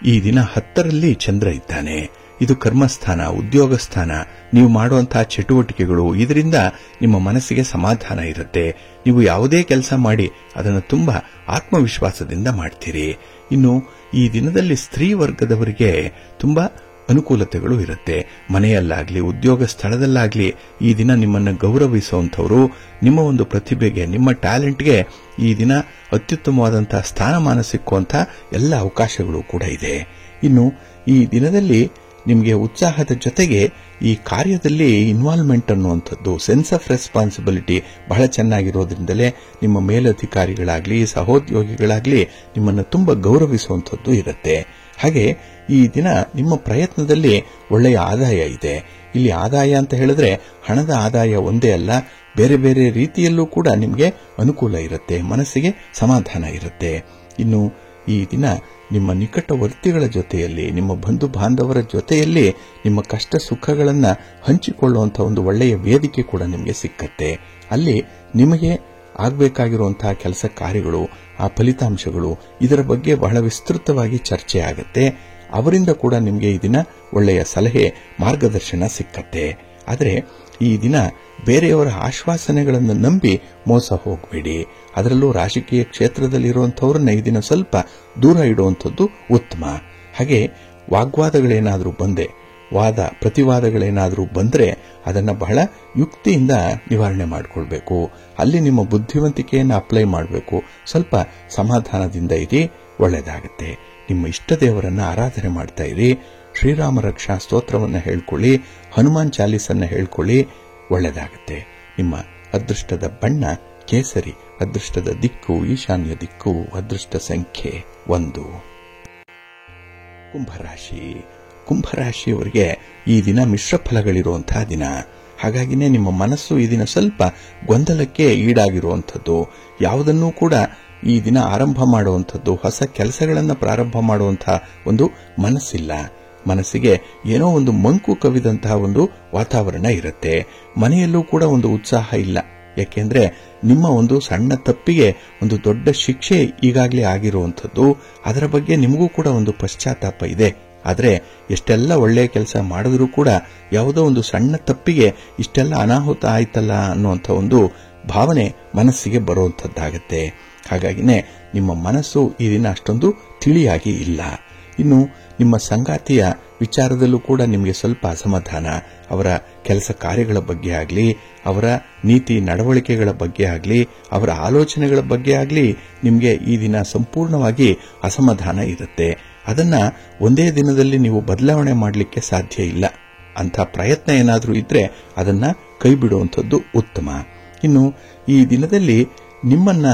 ಈ ದಿನ 10ರಲ್ಲಿ ಚಂದ್ರ ಇದ್ದಾನೆ. ಇದು ಕರ್ಮಸ್ಥಾನ, ಉದ್ಯೋಗ ಸ್ಥಾನ. ನೀವು ಮಾಡುವಂತಹ ಚಟುವಟಿಕೆಗಳು, ಇದರಿಂದ ನಿಮ್ಮ ಮನಸ್ಸಿಗೆ ಸಮಾಧಾನ ಇರುತ್ತೆ. ನೀವು ಯಾವುದೇ ಕೆಲಸ ಮಾಡಿ ಅದನ್ನು ತುಂಬಾ ಆತ್ಮವಿಶ್ವಾಸದಿಂದ ಮಾಡ್ತೀರಿ. ಇನ್ನು ಈ ದಿನದಲ್ಲಿ ಸ್ತ್ರೀ ವರ್ಗದವರಿಗೆ ತುಂಬಾ ಅನುಕೂಲತೆಗಳು ಇರುತ್ತೆ. ಮನೆಯಲ್ಲಾಗ್ಲಿ, ಉದ್ಯೋಗ ಸ್ಥಳದಲ್ಲಾಗ್ಲಿ ಈ ದಿನ ನಿಮ್ಮನ್ನು ಗೌರವಿಸುವಂಥವರು, ನಿಮ್ಮ ಒಂದು ಪ್ರತಿಭೆಗೆ, ನಿಮ್ಮ ಟ್ಯಾಲೆಂಟ್ಗೆ ಈ ದಿನ ಅತ್ಯುತ್ತಮವಾದಂತಹ ಸ್ಥಾನಮಾನ ಸಿಕ್ಕುವಂತಹ ಎಲ್ಲ ಅವಕಾಶಗಳು ಕೂಡ ಇದೆ. ಇನ್ನು ಈ ದಿನದಲ್ಲಿ ನಿಮಗೆ ಉತ್ಸಾಹದ ಜೊತೆಗೆ ಈ ಕಾರ್ಯದಲ್ಲಿ ಇನ್ವಾಲ್ವ್ಮೆಂಟ್ ಅನ್ನುವಂಥದ್ದು, ಸೆನ್ಸ್ ಆಫ್ ರೆಸ್ಪಾನ್ಸಿಬಿಲಿಟಿ ಬಹಳ ಚೆನ್ನಾಗಿರೋದ್ರಿಂದಲೇ ನಿಮ್ಮ ಮೇಲಧಿಕಾರಿಗಳಾಗ್ಲಿ, ಸಹೋದ್ಯೋಗಿಗಳಾಗ್ಲಿ ನಿಮ್ಮನ್ನು ತುಂಬಾ ಗೌರವಿಸುವಂಥದ್ದು ಇರುತ್ತೆ. ಹಾಗೆ ಈ ದಿನ ನಿಮ್ಮ ಪ್ರಯತ್ನದಲ್ಲಿ ಒಳ್ಳೆಯ ಆದಾಯ ಇದೆ. ಇಲ್ಲಿ ಆದಾಯ ಅಂತ ಹೇಳಿದ್ರೆ ಹಣದ ಆದಾಯ ಒಂದೇ ಅಲ್ಲ, ಬೇರೆ ಬೇರೆ ರೀತಿಯಲ್ಲೂ ಕೂಡ ನಿಮಗೆ ಅನುಕೂಲ ಇರುತ್ತೆ, ಮನಸ್ಸಿಗೆ ಸಮಾಧಾನ ಇರುತ್ತೆ. ಇನ್ನು ಈ ದಿನ ನಿಮ್ಮ ನಿಕಟವರ್ತಿಗಳ ಜೊತೆಯಲ್ಲಿ, ನಿಮ್ಮ ಬಂಧು ಬಾಂಧವರ ಜೊತೆಯಲ್ಲಿ ನಿಮ್ಮ ಕಷ್ಟ ಸುಖಗಳನ್ನು ಹಂಚಿಕೊಳ್ಳುವಂತಹ ಒಂದು ಒಳ್ಳೆಯ ವೇದಿಕೆ ಕೂಡ ನಿಮಗೆ ಸಿಕ್ಕತ್ತೆ. ಅಲ್ಲಿ ನಿಮಗೆ ಆಗಬೇಕಾಗಿರುವಂತಹ ಕೆಲಸ ಕಾರ್ಯಗಳು, ಆ ಫಲಿತಾಂಶಗಳು, ಇದರ ಬಗ್ಗೆ ಬಹಳ ವಿಸ್ತೃತವಾಗಿ ಚರ್ಚೆ ಆಗುತ್ತೆ. ಅವರಿಂದ ಕೂಡ ನಿಮಗೆ ಈ ದಿನ ಒಳ್ಳೆಯ ಸಲಹೆ, ಮಾರ್ಗದರ್ಶನ ಸಿಕ್ಕತ್ತೆ. ಆದರೆ ಈ ದಿನ ಬೇರೆಯವರ ಆಶ್ವಾಸನೆಗಳನ್ನು ನಂಬಿ ಮೋಸ ಹೋಗಬೇಡಿ. ಅದರಲ್ಲೂ ರಾಜಕೀಯ ಕ್ಷೇತ್ರದಲ್ಲಿರುವಂಥವ್ರನ್ನ ಈ ದಿನ ಸ್ವಲ್ಪ ದೂರ ಇಡುವಂಥದ್ದು ಉತ್ತಮ. ಹಾಗೆ ವಾಗ್ವಾದಗಳೇನಾದರೂ ಬಂದೆ, ಪ್ರತಿವಾದಗಳೇನಾದರೂ ಬಂದರೆ ಅದನ್ನು ಬಹಳ ಯುಕ್ತಿಯಿಂದ ನಿವಾರಣೆ ಮಾಡಿಕೊಳ್ಬೇಕು. ಅಲ್ಲಿ ನಿಮ್ಮ ಬುದ್ಧಿವಂತಿಕೆಯನ್ನು ಅಪ್ಲೈ ಮಾಡಬೇಕು. ಸ್ವಲ್ಪ ಸಮಾಧಾನದಿಂದ ಇರಿ, ಒಳ್ಳೆಯದಾಗುತ್ತೆ. ನಿಮ್ಮ ಇಷ್ಟ ದೇವರನ್ನ ಆರಾಧನೆ ಮಾಡ್ತಾ ಇರಿ. ಶ್ರೀರಾಮ ರಕ್ಷಾ ಸ್ತೋತ್ರವನ್ನು ಹೇಳ್ಕೊಳ್ಳಿ, ಹನುಮಾನ್ ಚಾಲೀಸನ್ನ ಹೇಳ್ಕೊಳ್ಳಿ, ಒಳ್ಳೆಯದಾಗುತ್ತೆ. ನಿಮ್ಮ ಅದೃಷ್ಟದ ಬಣ್ಣ ಕೇಸರಿ, ಅದೃಷ್ಟದ ದಿಕ್ಕು ಈಶಾನ್ಯ ದಿಕ್ಕು, ಅದೃಷ್ಟ ಸಂಖ್ಯೆ 1. ಕುಂಭರಾಶಿ. ಕುಂಭರಾಶಿಯವರಿಗೆ ಈ ದಿನ ಮಿಶ್ರ ಫಲಗಳಿರುವಂತಹ ದಿನ. ಹಾಗಾಗಿನೇ ನಿಮ್ಮ ಮನಸ್ಸು ಈ ದಿನ ಸ್ವಲ್ಪ ಗೊಂದಲಕ್ಕೆ ಈಡಾಗಿರುವಂಥದ್ದು. ಯಾವುದನ್ನೂ ಕೂಡ ಈ ದಿನ ಆರಂಭ ಮಾಡುವಂಥದ್ದು, ಹೊಸ ಕೆಲಸಗಳನ್ನು ಪ್ರಾರಂಭ ಮಾಡುವಂತಹ ಒಂದು ಮನಸ್ಸಿಲ್ಲ. ಮನಸ್ಸಿಗೆ ಏನೋ ಒಂದು ಮಂಕು ಕವಿದಂತಹ ಒಂದು ವಾತಾವರಣ ಇರುತ್ತೆ. ಮನೆಯಲ್ಲೂ ಕೂಡ ಒಂದು ಉತ್ಸಾಹ ಇಲ್ಲ. ಯಾಕೆಂದ್ರೆ ನಿಮ್ಮ ಒಂದು ಸಣ್ಣ ತಪ್ಪಿಗೆ ಒಂದು ದೊಡ್ಡ ಶಿಕ್ಷೆ ಈಗಾಗಲೇ ಆಗಿರುವಂಥದ್ದು. ಅದರ ಬಗ್ಗೆ ನಿಮಗೂ ಕೂಡ ಒಂದು ಪಶ್ಚಾತ್ತಾಪ ಇದೆ. ಆದರೆ ಎಷ್ಟೆಲ್ಲ ಒಳ್ಳೆಯ ಕೆಲಸ ಮಾಡಿದ್ರೂ ಕೂಡ ಯಾವುದೋ ಒಂದು ಸಣ್ಣ ತಪ್ಪಿಗೆ ಇಷ್ಟೆಲ್ಲ ಅನಾಹುತ ಆಯ್ತಲ್ಲ ಅನ್ನುವಂಥ ಒಂದು ಭಾವನೆ ಮನಸ್ಸಿಗೆ ಬರುವಂಥದ್ದಾಗತ್ತೆ. ಹಾಗಾಗಿನೇ ನಿಮ್ಮ ಮನಸ್ಸು ಈ ದಿನ ಅಷ್ಟೊಂದು ತಿಳಿಯಾಗಿ ಇಲ್ಲ. ಇನ್ನು ನಿಮ್ಮ ಸಂಗಾತಿಯ ವಿಚಾರದಲ್ಲೂ ಕೂಡ ನಿಮಗೆ ಸ್ವಲ್ಪ ಅಸಮಾಧಾನ. ಅವರ ಕೆಲಸ ಕಾರ್ಯಗಳ ಬಗ್ಗೆ ಆಗಲಿ, ಅವರ ನೀತಿ ನಡವಳಿಕೆಗಳ ಬಗ್ಗೆ ಆಗಲಿ, ಅವರ ಆಲೋಚನೆಗಳ ಬಗ್ಗೆ ಆಗಲಿ ನಿಮಗೆ ಈ ದಿನ ಸಂಪೂರ್ಣವಾಗಿ ಅಸಮಾಧಾನ ಇರುತ್ತೆ. ಅದನ್ನ ಒಂದೇ ದಿನದಲ್ಲಿ ನೀವು ಬದಲಾವಣೆ ಮಾಡಲಿಕ್ಕೆ ಸಾಧ್ಯ ಇಲ್ಲ. ಅಂಥ ಪ್ರಯತ್ನ ಏನಾದರೂ ಇದ್ರೆ ಅದನ್ನ ಕೈ ಬಿಡುವಂಥದ್ದು ಉತ್ತಮ. ಇನ್ನು ಈ ದಿನದಲ್ಲಿ ನಿಮ್ಮನ್ನ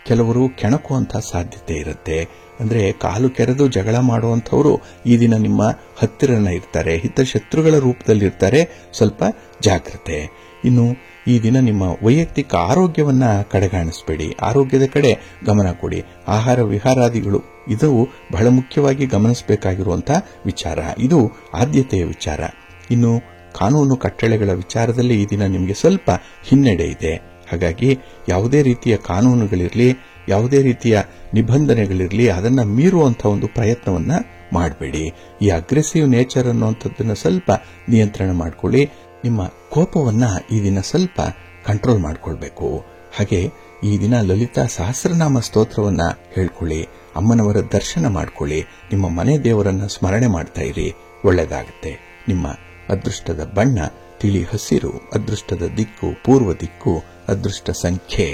ಕೆಲವರು ಕೆಣಕುವಂತಹ ಸಾಧ್ಯತೆ ಇರುತ್ತೆ. ಅಂದ್ರೆ ಕಾಲು ಕೆರೆದು ಜಗಳ ಮಾಡುವಂಥವರು ಈ ದಿನ ನಿಮ್ಮ ಹತ್ತಿರನ ಇರ್ತಾರೆ, ಹಿತಶತ್ರುಗಳ ರೂಪದಲ್ಲಿರ್ತಾರೆ. ಸ್ವಲ್ಪ ಜಾಗ್ರತೆ. ಇನ್ನು ಈ ದಿನ ನಿಮ್ಮ ವೈಯಕ್ತಿಕ ಆರೋಗ್ಯವನ್ನ ಕಡೆಗಾಣಿಸಬೇಡಿ, ಆರೋಗ್ಯದ ಕಡೆ ಗಮನ ಕೊಡಿ. ಆಹಾರ ವಿಹಾರಾದಿಗಳು ಇದು ಬಹಳ ಮುಖ್ಯವಾಗಿ ಗಮನಿಸಬೇಕಾಗಿರುವಂತಹ ವಿಚಾರ, ಇದು ಆದ್ಯತೆಯ ವಿಚಾರ. ಇನ್ನು ಕಾನೂನು ಕಟ್ಟಳೆಗಳ ವಿಚಾರದಲ್ಲಿ ಈ ದಿನ ನಿಮಗೆ ಸ್ವಲ್ಪ ಹಿನ್ನಡೆ ಇದೆ. ಹಾಗಾಗಿ ಯಾವುದೇ ರೀತಿಯ ಕಾನೂನುಗಳಿರಲಿ, ಯಾವುದೇ ರೀತಿಯ ನಿಬಂಧನೆಗಳಿರಲಿ, ಅದನ್ನ ಮೀರುವಂತಹ ಒಂದು ಪ್ರಯತ್ನವನ್ನ ಮಾಡಬೇಡಿ. ಈ ಅಗ್ರೆಸಿವ್ ನೇಚರ್ ಅನ್ನುವಂಥದ್ದನ್ನ ಸ್ವಲ್ಪ ನಿಯಂತ್ರಣ ಮಾಡಿಕೊಳ್ಳಿ. ನಿಮ್ಮ ಕೋಪವನ್ನ ಈ ದಿನ ಸ್ವಲ್ಪ ಕಂಟ್ರೋಲ್ ಮಾಡಿಕೊಳ್ಬೇಕು. ಹಾಗೆ ಈ ದಿನ ಲಲಿತಾ ಸಹಸ್ರನಾಮ ಸ್ತೋತ್ರವನ್ನ ಹೇಳ್ಕೊಳ್ಳಿ, ಅಮ್ಮನವರ ದರ್ಶನ ಮಾಡಿಕೊಳ್ಳಿ, ನಿಮ್ಮ ಮನೆ ದೇವರನ್ನ ಸ್ಮರಣೆ ಮಾಡ್ತಾ ಇರಿ, ಒಳ್ಳೆಯದಾಗುತ್ತೆ. ನಿಮ್ಮ ಅದೃಷ್ಟದ ಬಣ್ಣ ತಿಳಿ ಹಸಿರು, ಅದೃಷ್ಟದ ದಿಕ್ಕು ಪೂರ್ವ ದಿಕ್ಕು, ಅದೃಷ್ಟ ಸಂಖ್ಯೆ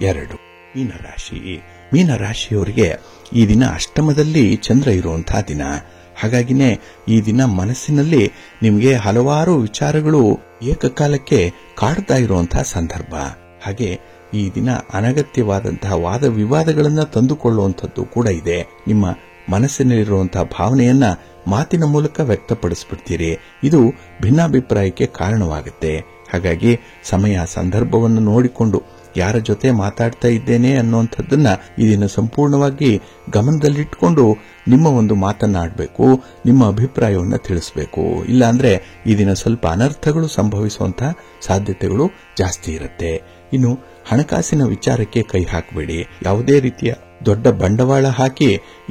2. ಮೀನರಾಶಿ. ಮೀನರಾಶಿಯವರಿಗೆ ಈ ದಿನ ಅಷ್ಟಮದಲ್ಲಿ ಚಂದ್ರ ಇರುವಂತಹ ದಿನ. ಹಾಗಾಗಿನೇ ಈ ದಿನ ಮನಸ್ಸಿನಲ್ಲಿ ನಿಮಗೆ ಹಲವಾರು ವಿಚಾರಗಳು ಏಕಕಾಲಕ್ಕೆ ಕಾಡ್ತಾ ಇರುವಂತಹ ಸಂದರ್ಭ. ಹಾಗೆ ಈ ದಿನ ಅನಗತ್ಯವಾದಂತಹ ವಾದ ವಿವಾದಗಳನ್ನು ತಂದುಕೊಳ್ಳುವಂಥದ್ದು ಕೂಡ ಇದೆ. ನಿಮ್ಮ ಮನಸ್ಸಿನಲ್ಲಿರುವಂತಹ ಭಾವನೆಯನ್ನ ಮಾತಿನ ಮೂಲಕ ವ್ಯಕ್ತಪಡಿಸ್ಬಿಡ್ತೀರಿ. ಇದು ಭಿನ್ನಾಭಿಪ್ರಾಯಕ್ಕೆ ಕಾರಣವಾಗುತ್ತೆ. ಹಾಗಾಗಿ ಸಮಯ ಸಂದರ್ಭವನ್ನು ನೋಡಿಕೊಂಡು ಯಾರ ಜೊತೆ ಮಾತಾಡ್ತಾ ಇದ್ದೇನೆ ಅನ್ನುವಂಥದ್ದನ್ನ ಇದನ್ನು ಸಂಪೂರ್ಣವಾಗಿ ಗಮನದಲ್ಲಿಟ್ಟುಕೊಂಡು ನಿಮ್ಮ ಒಂದು ಮಾತನ್ನಾಡಬೇಕು, ನಿಮ್ಮ ಅಭಿಪ್ರಾಯವನ್ನು ತಿಳಿಸಬೇಕು. ಇಲ್ಲಾಂದ್ರೆ ಈ ದಿನ ಸ್ವಲ್ಪ ಅನರ್ಥಗಳು ಸಂಭವಿಸುವಂತಹ ಸಾಧ್ಯತೆಗಳು ಜಾಸ್ತಿ ಇರುತ್ತೆ. ಇನ್ನು ಹಣಕಾಸಿನ ವಿಚಾರಕ್ಕೆ ಕೈ ಹಾಕಬೇಡಿ. ಯಾವುದೇ ರೀತಿಯ ದೊಡ್ಡ ಬಂಡವಾಳ ಹಾಕಿ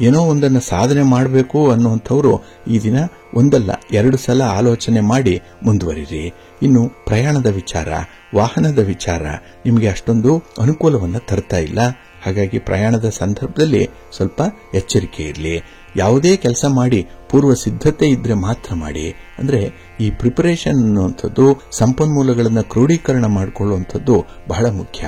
ಏನೋ ಒಂದನ್ನು ಸಾಧನೆ ಮಾಡಬೇಕು ಅನ್ನುವಂಥವರು ಈ ದಿನ ಒಂದಲ್ಲ 2 ಸಲ ಆಲೋಚನೆ ಮಾಡಿ ಮುಂದುವರಿರಿ. ಇನ್ನು ಪ್ರಯಾಣದ ವಿಚಾರ, ವಾಹನದ ವಿಚಾರ ನಿಮಗೆ ಅಷ್ಟೊಂದು ಅನುಕೂಲವನ್ನು ತರ್ತಾ ಇಲ್ಲ. ಹಾಗಾಗಿ ಪ್ರಯಾಣದ ಸಂದರ್ಭದಲ್ಲಿ ಸ್ವಲ್ಪ ಎಚ್ಚರಿಕೆ ಇರಲಿ. ಯಾವುದೇ ಕೆಲಸ ಮಾಡಿ ಪೂರ್ವ ಸಿದ್ಧತೆ ಇದ್ರೆ ಮಾತ್ರ ಮಾಡಿ. ಅಂದ್ರೆ ಈ ಪ್ರಿಪರೇಷನ್ ಅನ್ನುವಂಥದ್ದು, ಸಂಪನ್ಮೂಲಗಳನ್ನು ಕ್ರೋಢೀಕರಣ ಮಾಡಿಕೊಳ್ಳುವಂಥದ್ದು ಬಹಳ ಮುಖ್ಯ.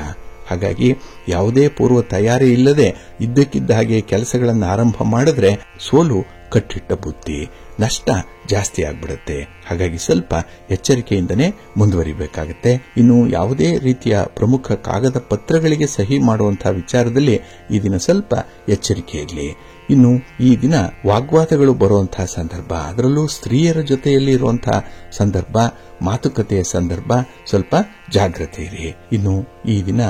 ಹಾಗಾಗಿ ಯಾವುದೇ ಪೂರ್ವ ತಯಾರಿ ಇಲ್ಲದೆ ಇದ್ದಕ್ಕಿದ್ದ ಹಾಗೆ ಕೆಲಸಗಳನ್ನು ಆರಂಭ ಮಾಡಿದ್ರೆ ಸೋಲು ಕಟ್ಟಿಟ್ಟ ಬುತ್ತಿ, ನಷ್ಟ ಜಾಸ್ತಿ ಆಗ್ಬಿಡುತ್ತೆ. ಹಾಗಾಗಿ ಸ್ವಲ್ಪ ಎಚ್ಚರಿಕೆಯಿಂದನೇ ಮುಂದುವರಿಬೇಕಾಗುತ್ತೆ. ಇನ್ನು ಯಾವುದೇ ರೀತಿಯ ಪ್ರಮುಖ ಕಾಗದ ಪತ್ರಗಳಿಗೆ ಸಹಿ ಮಾಡುವಂತಹ ವಿಚಾರದಲ್ಲಿ ಈ ದಿನ ಸ್ವಲ್ಪ ಎಚ್ಚರಿಕೆ ಇರಲಿ. ಇನ್ನು ಈ ದಿನ ವಾಗ್ವಾದಗಳು ಬರುವಂತಹ ಸಂದರ್ಭ, ಅದರಲ್ಲೂ ಸ್ತ್ರೀಯರ ಜೊತೆಯಲ್ಲಿ ಇರುವಂತಹ ಸಂದರ್ಭ, ಮಾತುಕತೆಯ ಸಂದರ್ಭ, ಸ್ವಲ್ಪ ಜಾಗ್ರತೆ ಇರಿ. ಇನ್ನು ಈ ದಿನ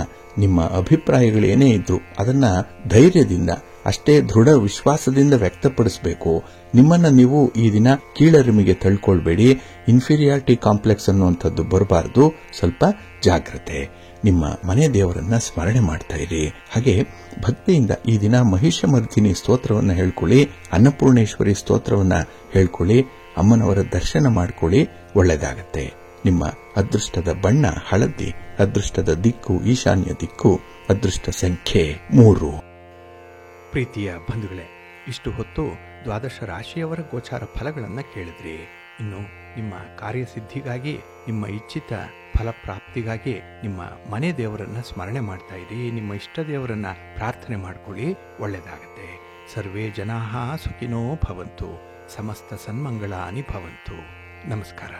ನಿಮ್ಮ ಅಭಿಪ್ರಾಯಗಳು ಏನೇ ಇದ್ರು ಅದನ್ನ ಧೈರ್ಯದಿಂದ, ಅಷ್ಟೇ ದೃಢ ವಿಶ್ವಾಸದಿಂದ ವ್ಯಕ್ತಪಡಿಸಬೇಕು. ನಿಮ್ಮನ್ನ ನೀವು ಈ ದಿನ ಕೀಳರಿಮೆಗೆ ತಳ್ಕೊಳ್ಬೇಡಿ. ಇನ್ಫೀರಿಯಾರಿಟಿ ಕಾಂಪ್ಲೆಕ್ಸ್ ಅನ್ನುವಂಥದ್ದು ಬರಬಾರದು. ಸ್ವಲ್ಪ ಜಾಗ್ರತೆ. ನಿಮ್ಮ ಮನೆ ದೇವರನ್ನ ಸ್ಮರಣೆ ಮಾಡ್ತಾ ಇರಿ. ಹಾಗೆ ಭಕ್ತಿಯಿಂದ ಈ ದಿನ ಮಹಿಷಮರ್ದಿನಿ ಸ್ತೋತ್ರವನ್ನ ಹೇಳ್ಕೊಳ್ಳಿ, ಅನ್ನಪೂರ್ಣೇಶ್ವರಿ ಸ್ತೋತ್ರವನ್ನ ಹೇಳ್ಕೊಳ್ಳಿ, ಅಮ್ಮನವರ ದರ್ಶನ ಮಾಡ್ಕೊಳ್ಳಿ, ಒಳ್ಳೆಯದಾಗತ್ತೆ. ನಿಮ್ಮ ಅದೃಷ್ಟದ ಬಣ್ಣ ಹಳದಿ, ಅದೃಷ್ಟದ ದಿಕ್ಕು ಈಶಾನ್ಯ ದಿಕ್ಕು, ಅದೃಷ್ಟ ಸಂಖ್ಯೆ 3. ಪ್ರೀತಿಯ ಬಂಧುಗಳೇ, ಇಷ್ಟು ಹೊತ್ತು 12 ರಾಶಿಯವರ ಗೋಚಾರ ಫಲಗಳನ್ನು ಕೇಳಿದ್ರಿ. ಇನ್ನು ನಿಮ್ಮ ಕಾರ್ಯಸಿದ್ಧಿಗಾಗಿ, ನಿಮ್ಮ ಇಚ್ಛಿತ ಫಲಪ್ರಾಪ್ತಿಗಾಗಿ ನಿಮ್ಮ ಮನೆ ದೇವರನ್ನ ಸ್ಮರಣೆ ಮಾಡ್ತಾ ಇರಿ. ನಿಮ್ಮ ಇಷ್ಟ ದೇವರನ್ನ ಪ್ರಾರ್ಥನೆ ಮಾಡ್ಕೊಳ್ಳಿ, ಒಳ್ಳೆಯದಾಗತ್ತೆ. ಸರ್ವೇ ಜನಾಃ ಸುಖಿನೋ ಭವಂತು, ಸಮಸ್ತ ಸನ್ಮಂಗಳಾನಿ ಭವಂತು. ನಮಸ್ಕಾರ.